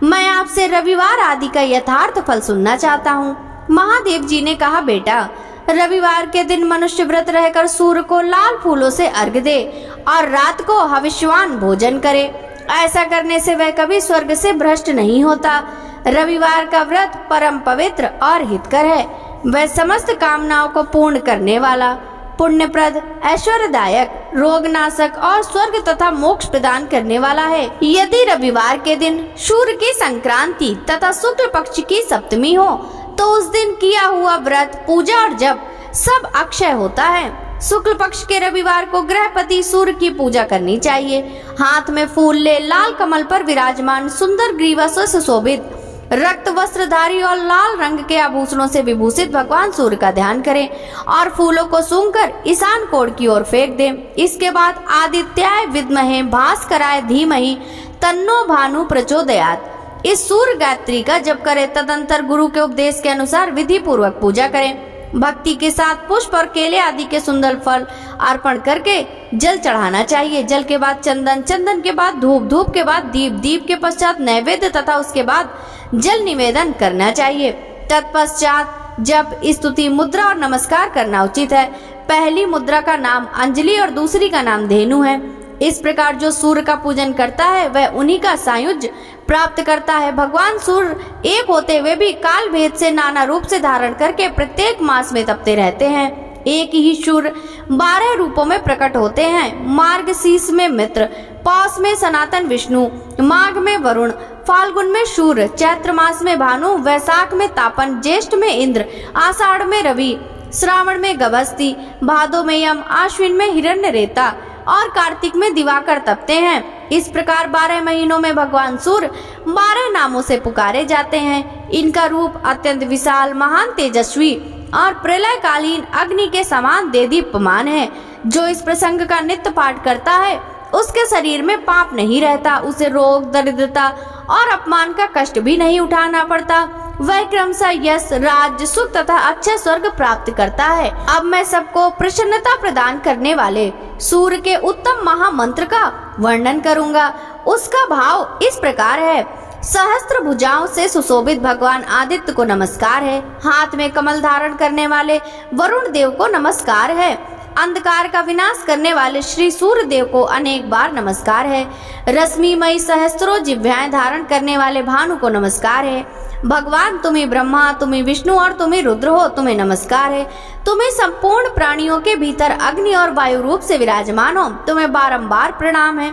मैं आपसे रविवार आदि का यथार्थ फल सुनना चाहता हूँ। महादेव जी ने कहा, बेटा, रविवार के दिन मनुष्य व्रत रहकर सूर्य को लाल फूलों से अर्घ दे और रात को हविष्यवान भोजन करे। ऐसा करने से वह कभी स्वर्ग से भ्रष्ट नहीं होता। रविवार का व्रत परम पवित्र और हितकर है। वह समस्त कामनाओं को पूर्ण करने वाला, पुण्यप्रद, ऐश्वर्यदायक, रोगनाशक और स्वर्ग तथा मोक्ष प्रदान करने वाला है। यदि रविवार के दिन सूर्य की संक्रांति तथा शुक्ल पक्ष की सप्तमी हो, तो उस दिन किया हुआ व्रत, पूजा और जप सब अक्षय होता है। शुक्ल पक्ष के रविवार को गृहपति सूर्य की पूजा करनी चाहिए। हाथ में फूल ले लाल कमल पर विराजमान, सुंदर ग्रीवा से सुशोभित, रक्त वस्त्रधारी और लाल रंग के आभूषणों से विभूषित भगवान सूर्य का ध्यान करें और फूलों को सूंघकर ईशान कोण की ओर फेंक दें। इसके बाद आदित्याय विद्महे भास्कराय धीमहि तन्नो भानु प्रचोदयात् इस सूर्य गायत्री का जप करें। तदंतर गुरु के उपदेश के अनुसार विधि पूर्वक पूजा करें। भक्ति के साथ पुष्प और केले आदि के सुंदर फल अर्पण करके जल चढ़ाना चाहिए। जल के बाद चंदन, चंदन के बाद धूप, धूप के बाद दीप, दीप के पश्चात नैवेद्य तथा उसके बाद जल निवेदन करना चाहिए। तत्पश्चात जब स्तुति, मुद्रा और नमस्कार करना उचित है। पहली मुद्रा का नाम अंजलि और दूसरी का नाम धेनु है। इस प्रकार जो सूर्य का पूजन करता है वह उन्हीं का सायुज्य प्राप्त करता है। भगवान सूर्य एक होते हुए भी काल भेद से नाना रूप से धारण करके प्रत्येक मास में तपते रहते हैं। एक ही सूर्य 12 रूपों में प्रकट होते हैं। मार्गशीर्ष में मित्र, पौष में सनातन विष्णु, माघ में वरुण, फाल्गुन में सूर्य, चैत्र मास में भानु, वैशाख में तापन, ज्येष्ठ में इंद्र, आषाढ़ में रवि, श्रावण में गभस्ती, भादो में यम, आश्विन में हिरण्यरेता और कार्तिक में दिवाकर तपते हैं। इस प्रकार 12 महीनों में भगवान सूर्य 12 नामों से पुकारे जाते हैं। इनका रूप अत्यंत विशाल, महान, तेजस्वी और प्रलयकालीन अग्नि के समान देदीप्यमान है। जो इस प्रसंग का नित्य पाठ करता है उसके शरीर में पाप नहीं रहता, उसे रोग, दरिद्रता और अपमान का कष्ट भी नहीं उठाना पड़ता। वह क्रमशः यश, राज्य, सुख तथा अच्छे स्वर्ग प्राप्त करता है। अब मैं सबको प्रसन्नता प्रदान करने वाले सूर्य के उत्तम महामंत्र का वर्णन करूंगा। उसका भाव इस प्रकार है। सहस्त्र भुजाओं से सुशोभित भगवान आदित्य को नमस्कार है। हाथ में कमल धारण करने वाले वरुण देव को नमस्कार है। अंधकार का विनाश करने वाले श्री सूर्य देव को अनेक बार नमस्कार है। रश्मिमयी सहस्त्रों जिह्वाएं धारण करने वाले भानु को नमस्कार है। भगवान तुम्हें ब्रह्मा, तुम्हें विष्णु और तुम्हें रुद्र हो, तुम्हें नमस्कार है। तुम्हें संपूर्ण प्राणियों के भीतर अग्नि और वायु रूप से विराजमान हो, तुम्हें बारंबार प्रणाम है।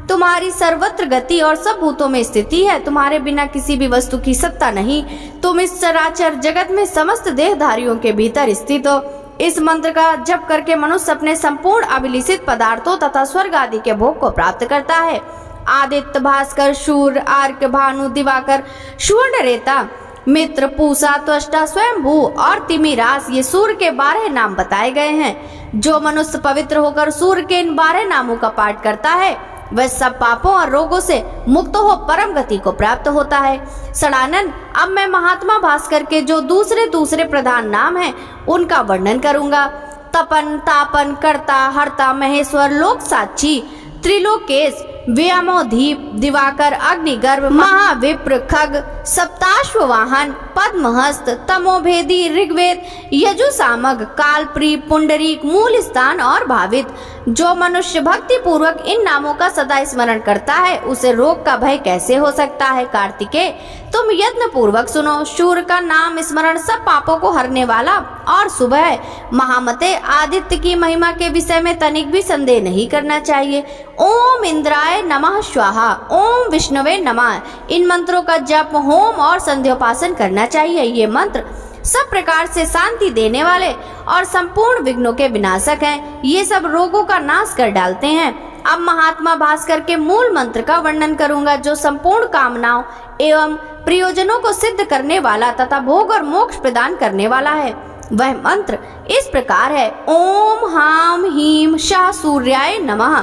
तुम्हारी सर्वत्र गति और सब भूतों में स्थिति है। तुम्हारे बिना किसी भी वस्तु की सत्ता नहीं। तुम इस चराचर जगत में समस्त देहधारियों के भीतर स्थित हो। इस मंत्र का जप करके मनुष्य अपने संपूर्ण अभिलिषित पदार्थों तथा स्वर्ग आदि के भोग को प्राप्त करता है। आदित्य, भास्कर, सूर्य, आर्क, भानु, दिवाकर, सुवर्णरेता, मित्र, पूषा, त्वष्टा, स्वयंभू और तिमिरास, ये सूर्य के 12 नाम बताए गए हैं। जो मनुष्य पवित्र होकर सूर्य के इन 12 नामों का पाठ करता है वह सब पापों और रोगों से मुक्त हो परम गति को प्राप्त होता है। सड़ानन, अब मैं महात्मा भास्कर के जो दूसरे प्रधान नाम हैं उनका वर्णन करूंगा। तपन, तापन, कर्ता, हर्ता, महेश्वर, लोक साक्षी, त्रिलोकेश, व्यामोदीप, दिवाकर, अग्निगर्भ, महाविप्र, खग, सप्ताश्व वाहन, पद्महस्त, तमोभेदी, ऋग्वेद, यजुसामग, कालप्री, पुंडरीक, मूल स्थान और भावित। जो मनुष्य भक्ति पूर्वक इन नामों का सदा स्मरण करता है उसे रोग का भय कैसे हो सकता है। कार्तिकेय, तुम यत्न पूर्वक सुनो। सूर्य का नाम स्मरण सब पापों को हरने वाला और शुभ है। महामते, आदित्य की महिमा के विषय में तनिक भी संदेह नहीं करना चाहिए। ओम इंद्राय नमः स्वाहा, ओम विष्णुवे नमः, इन मंत्रों का जप, होम और संध्योपासन करना चाहिए। ये मंत्र सब प्रकार से शांति देने वाले और संपूर्ण विघ्नों के विनाशक हैं। ये सब रोगों का नाश कर डालते हैं। अब महात्मा भास्कर के मूल मंत्र का वर्णन करूंगा जो संपूर्ण कामनाओं एवं प्रयोजनों को सिद्ध करने वाला तथा भोग और मोक्ष प्रदान करने वाला है। वह मंत्र इस प्रकार है। ओम हाम हीम शाह सूर्याय नमः।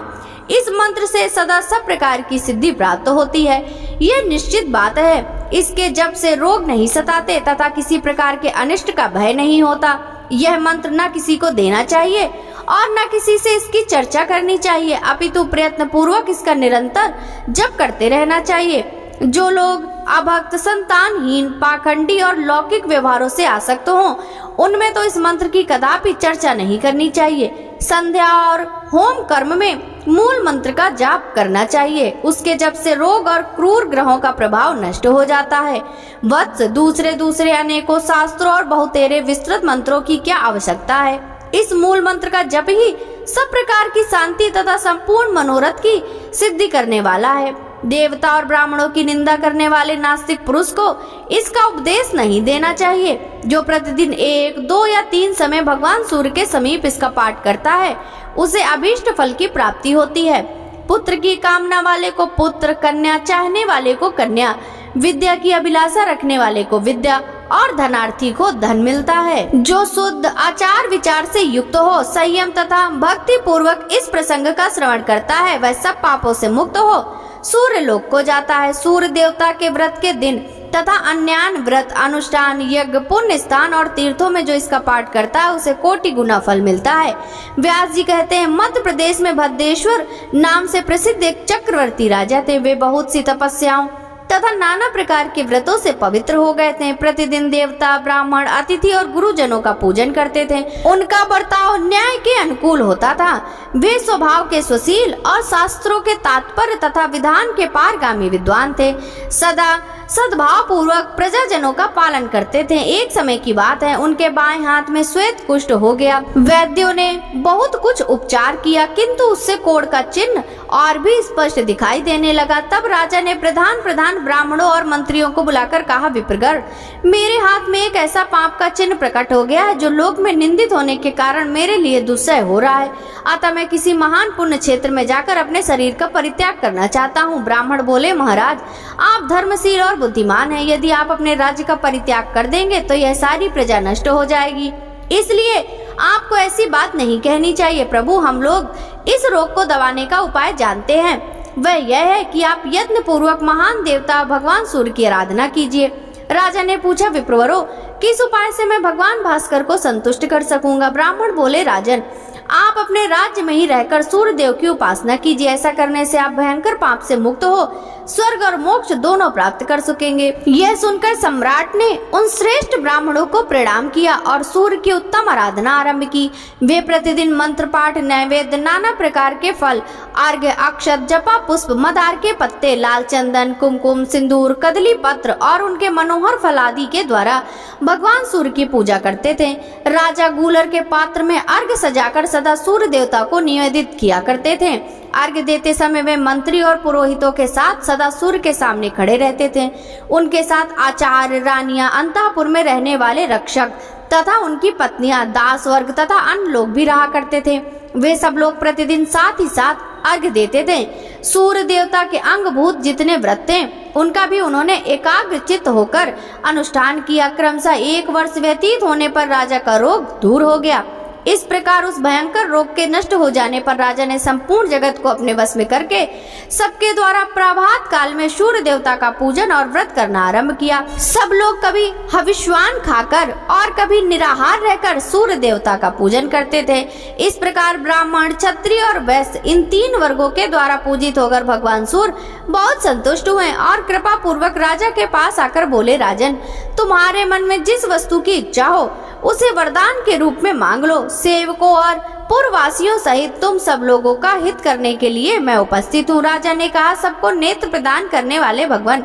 इस मंत्र से सदा सब प्रकार की सिद्धि प्राप्त होती है। यह निश्चित बात है। इसके जप से रोग नहीं सताते तथा किसी प्रकार के अनिष्ट का भय नहीं होता। यह मंत्र न किसी को देना चाहिए और न किसी से इसकी चर्चा करनी चाहिए, अपितु प्रयत्न पूर्वक इसका निरंतर जप करते रहना चाहिए। जो लोग अभक्त, संतानहीन, पाखंडी और लौकिक व्यवहारों से आसक्त हों उनमें तो इस मंत्र की कदापि चर्चा नहीं करनी चाहिए। संध्या और होम कर्म में मूल मंत्र का जाप करना चाहिए। उसके जप से रोग और क्रूर ग्रहों का प्रभाव नष्ट हो जाता है। वत्स, दूसरे अनेकों शास्त्रों और बहुतेरे विस्तृत मंत्रों की क्या आवश्यकता है। इस मूल मंत्र का जप ही सब प्रकार की शांति तथा संपूर्ण मनोरथ की सिद्धि करने वाला है। देवता और ब्राह्मणों की निंदा करने वाले नास्तिक पुरुष को इसका उपदेश नहीं देना चाहिए। जो प्रतिदिन 1, 2 या 3 समय भगवान सूर्य के समीप इसका पाठ करता है उसे अभीष्ट फल की प्राप्ति होती है। पुत्र की कामना वाले को पुत्र, कन्या चाहने वाले को कन्या, विद्या की अभिलाषा रखने वाले को विद्या और धनार्थी को धन मिलता है। जो शुद्ध आचार विचार से युक्त हो, संयम तथा भक्ति पूर्वक इस प्रसंग का श्रवण करता है वह सब पापों से मुक्त हो सूर्य लोक को जाता है। सूर्य देवता के व्रत के दिन तथा अन्यान व्रत अनुष्ठान यज्ञ पुण्य स्थान और तीर्थों में जो इसका पाठ करता है उसे कोटि गुना फल मिलता है। व्यास जी कहते हैं, मध्य प्रदेश में भद्रेश्वर नाम से प्रसिद्ध एक चक्रवर्ती राजा थे। वे बहुत सी तपस्याओं तथा नाना प्रकार के व्रतों से पवित्र हो गए थे। प्रतिदिन देवता, ब्राह्मण, अतिथि और गुरुजनों का पूजन करते थे। उनका बर्ताव न्याय के अनुकूल होता था। वे स्वभाव के सुशील और शास्त्रों के तात्पर्य तथा विधान के पारगामी विद्वान थे। सदा सद्भाव पूर्वक प्रजाजनों का पालन करते थे। एक समय की बात है, उनके बाएं हाथ में श्वेत कुष्ठ हो गया। वैद्यों ने बहुत कुछ उपचार किया, किंतु उससे कोढ़ का चिन्ह और भी स्पष्ट दिखाई देने लगा। तब राजा ने प्रधान ब्राह्मणों और मंत्रियों को बुलाकर कहा, विप्रगण, मेरे हाथ में एक ऐसा पाप का चिन्ह प्रकट हो गया है जो लोक में निंदित होने के कारण मेरे लिए दुस्सह हो रहा है। अतः मैं किसी महान पुण्य क्षेत्र में जाकर अपने शरीर का परित्याग करना चाहता हूँ। ब्राह्मण बोले, महाराज, आप धर्मशील और बुद्धिमान हैं। यदि आप अपने राज्य का परित्याग कर देंगे तो यह सारी प्रजा नष्ट हो जाएगी, इसलिए आपको ऐसी बात नहीं कहनी चाहिए। प्रभु, हम लोग इस रोग को दबाने का उपाय जानते हैं। वह यह है कि आप यत्न पूर्वक महान देवता भगवान सूर्य की आराधना कीजिए। राजा ने पूछा, विप्रवरों, किस उपाय से मैं भगवान भास्कर को संतुष्ट कर सकूंगा? ब्राह्मण बोले, राजन, आप अपने राज्य में ही रहकर सूर्य देव की उपासना कीजिए। ऐसा करने से आप भयंकर पाप से मुक्त हो स्वर्ग और मोक्ष दोनों प्राप्त कर सकेंगे। यह सुनकर सम्राट ने उन श्रेष्ठ ब्राह्मणों को प्रणाम किया और सूर्य की उत्तम आराधना आरंभ की। वे प्रतिदिन मंत्र पाठ, नैवेद्य, नाना प्रकार के फल, अर्घ्य, अक्षत, जपा पुष्प, मदार के पत्ते, लाल चंदन, कुमकुम, सिंदूर, कदली पत्र और उनके मनोहर फल आदि के द्वारा भगवान सूर्य की पूजा करते थे। राजा गूलर के पात्र में अर्घ्य सजाकर सदा सूर्य देवता को निवेदित किया करते थे। अर्घ्य देते समय वे मंत्री और पुरोहितों के साथ सदा सूर्य के सामने खड़े रहते थे। उनके साथ आचार्य, रानियां, अंतःपुर में रहने वाले रक्षक तथा उनकी पत्नियां, दास वर्ग तथा अन्य लोग भी रहा करते थे। वे सब लोग प्रतिदिन साथ ही साथ अर्घ्य देते थे। सूर्य देवता के अंगभूत जितने व्रत थे उनका भी उन्होंने एकाग्र चित्त होकर अनुष्ठान किया। क्रमशः 1 वर्ष व्यतीत होने पर राजा का रोग दूर हो गया। इस प्रकार उस भयंकर रोग के नष्ट हो जाने पर राजा ने संपूर्ण जगत को अपने वश में करके सबके द्वारा प्रभात काल में सूर्य देवता का पूजन और व्रत करना आरंभ किया। सब लोग कभी हविष्वान खाकर और कभी निराहार रहकर सूर्य देवता का पूजन करते थे। इस प्रकार ब्राह्मण, क्षत्रिय और वैश्य इन 3 वर्गों के द्वारा पूजित होकर भगवान सूर्य बहुत संतुष्ट हुए और कृपा पूर्वक राजा के पास आकर बोले, राजन, तुम्हारे मन में जिस वस्तु की इच्छा हो उसे वरदान के रूप में मांग लो। सेवकों और पूर्ववासियों सहित तुम सब लोगों का हित करने के लिए मैं उपस्थित हूँ। राजा ने कहा, सबको नेत्र प्रदान करने वाले भगवान,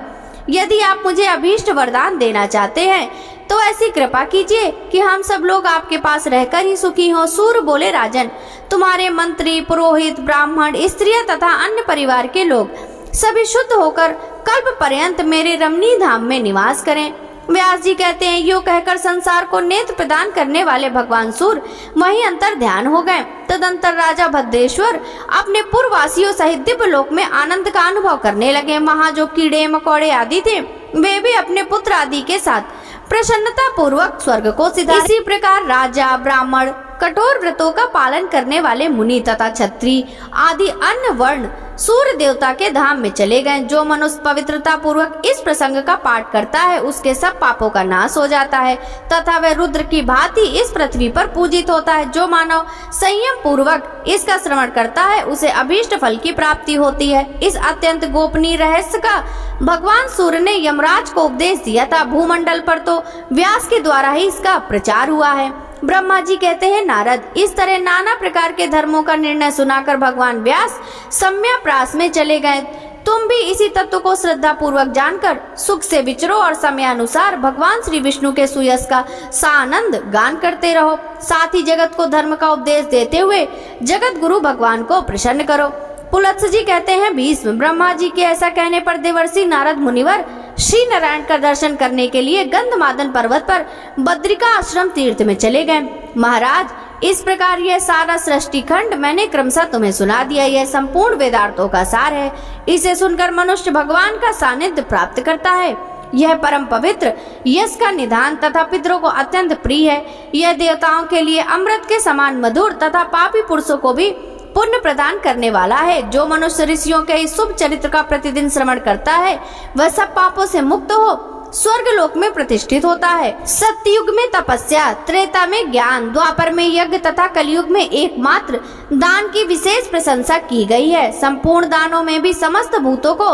यदि आप मुझे अभीष्ट वरदान देना चाहते हैं तो ऐसी कृपा कीजिए कि हम सब लोग आपके पास रहकर ही सुखी हों। सूर्य बोले, राजन, तुम्हारे मंत्री, पुरोहित, ब्राह्मण, स्त्रियां तथा अन्य परिवार के लोग सभी शुद्ध होकर कल्प पर्यंत मेरे रमणीय धाम में निवास करें। व्यास जी कहते हैं, यूं कहकर संसार को नेत्र प्रदान करने वाले भगवान सूर्य वहीं अंतर ध्यान हो गए। तदंतर राजा भद्रेश्वर अपने पूर्ववासियों सहित दिव्य लोक में आनंद का अनुभव करने लगे। वहां जो कीड़े मकोड़े आदि थे वे भी अपने पुत्र आदि के साथ प्रसन्नता पूर्वक स्वर्ग को सिधारे। इसी प्रकार राजा, ब्राह्मण, कठोर व्रतों का पालन करने वाले मुनि तथा क्षत्रिय आदि अन्य वर्ण सूर्य देवता के धाम में चले गए। जो मनुष्य पवित्रता पूर्वक इस प्रसंग का पाठ करता है उसके सब पापों का नाश हो जाता है तथा वह रुद्र की भांति इस पृथ्वी पर पूजित होता है। जो मानव संयम पूर्वक इसका श्रवण करता है उसे अभीष्ट फल की प्राप्ति होती है। इस अत्यंत गोपनीय रहस्य का भगवान सूर्य ने यमराज को उपदेश दिया था। भूमंडल पर तो व्यास के द्वारा ही इसका प्रचार हुआ है। ब्रह्मा जी कहते हैं, नारद, इस तरह नाना प्रकार के धर्मों का निर्णय सुनाकर भगवान व्यास सम्याप्रास में चले गए। तुम भी इसी तत्व को श्रद्धा पूर्वक जानकर सुख से विचरो और समयानुसार भगवान श्री विष्णु के सुयश का सानंद गान करते रहो। साथ ही जगत को धर्म का उपदेश देते हुए जगत गुरु भगवान को प्रसन्न करो। पुलत्स्य जी कहते हैं, भीष्म, ब्रह्मा जी के ऐसा कहने पर देवर्षि नारद मुनिवर श्री नारायण का दर्शन करने के लिए गंधमादन पर्वत पर बद्रिका आश्रम तीर्थ में चले गए। महाराज, इस प्रकार यह सारा सृष्टि खंड मैंने क्रमशः तुम्हें सुना दिया। यह संपूर्ण वेदार्थों का सार है। इसे सुनकर मनुष्य भगवान का सानिध्य प्राप्त करता है। यह परम पवित्र, यश का निधान तथा पितरों को अत्यंत प्रिय है। यह देवताओं के लिए अमृत के समान मधुर तथा पापी पुरुषों को भी पुण्य प्रदान करने वाला है। जो मनुष्य ऋषियों के इस शुभ चरित्र का प्रतिदिन श्रवण करता है वह सब पापों से मुक्त हो स्वर्गलोक में प्रतिष्ठित होता है। सतयुग में तपस्या, त्रेता में ज्ञान, द्वापर में यज्ञ तथा कलयुग में एकमात्र दान की विशेष प्रशंसा की गई है। संपूर्ण दानों में भी समस्त भूतों को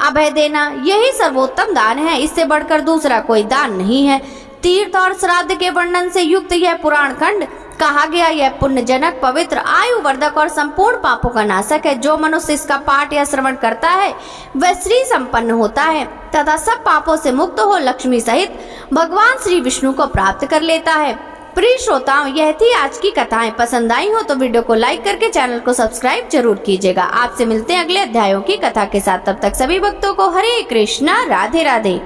अभय देना यही सर्वोत्तम दान है। इससे बढ़कर दूसरा कोई दान नहीं है। तीर्थ और श्राद्ध के वर्णन से युक्त यह पुराण खंड कहा गया यह पुण्यजनक, पवित्र, आयुवर्धक और संपूर्ण पापों का नाशक है। जो मनुष्य इसका पाठ या श्रवण करता है वह श्री संपन्न होता है तथा सब पापों से मुक्त हो लक्ष्मी सहित भगवान श्री विष्णु को प्राप्त कर लेता है। प्रिय श्रोताओं, यह थी आज की कथाएं। पसंद आई हो तो वीडियो को लाइक करके चैनल को सब्सक्राइब जरूर कीजिएगा। आपसे मिलते हैं अगले अध्यायों की कथा के साथ। तब तक सभी भक्तों को हरे कृष्णा, राधे राधे।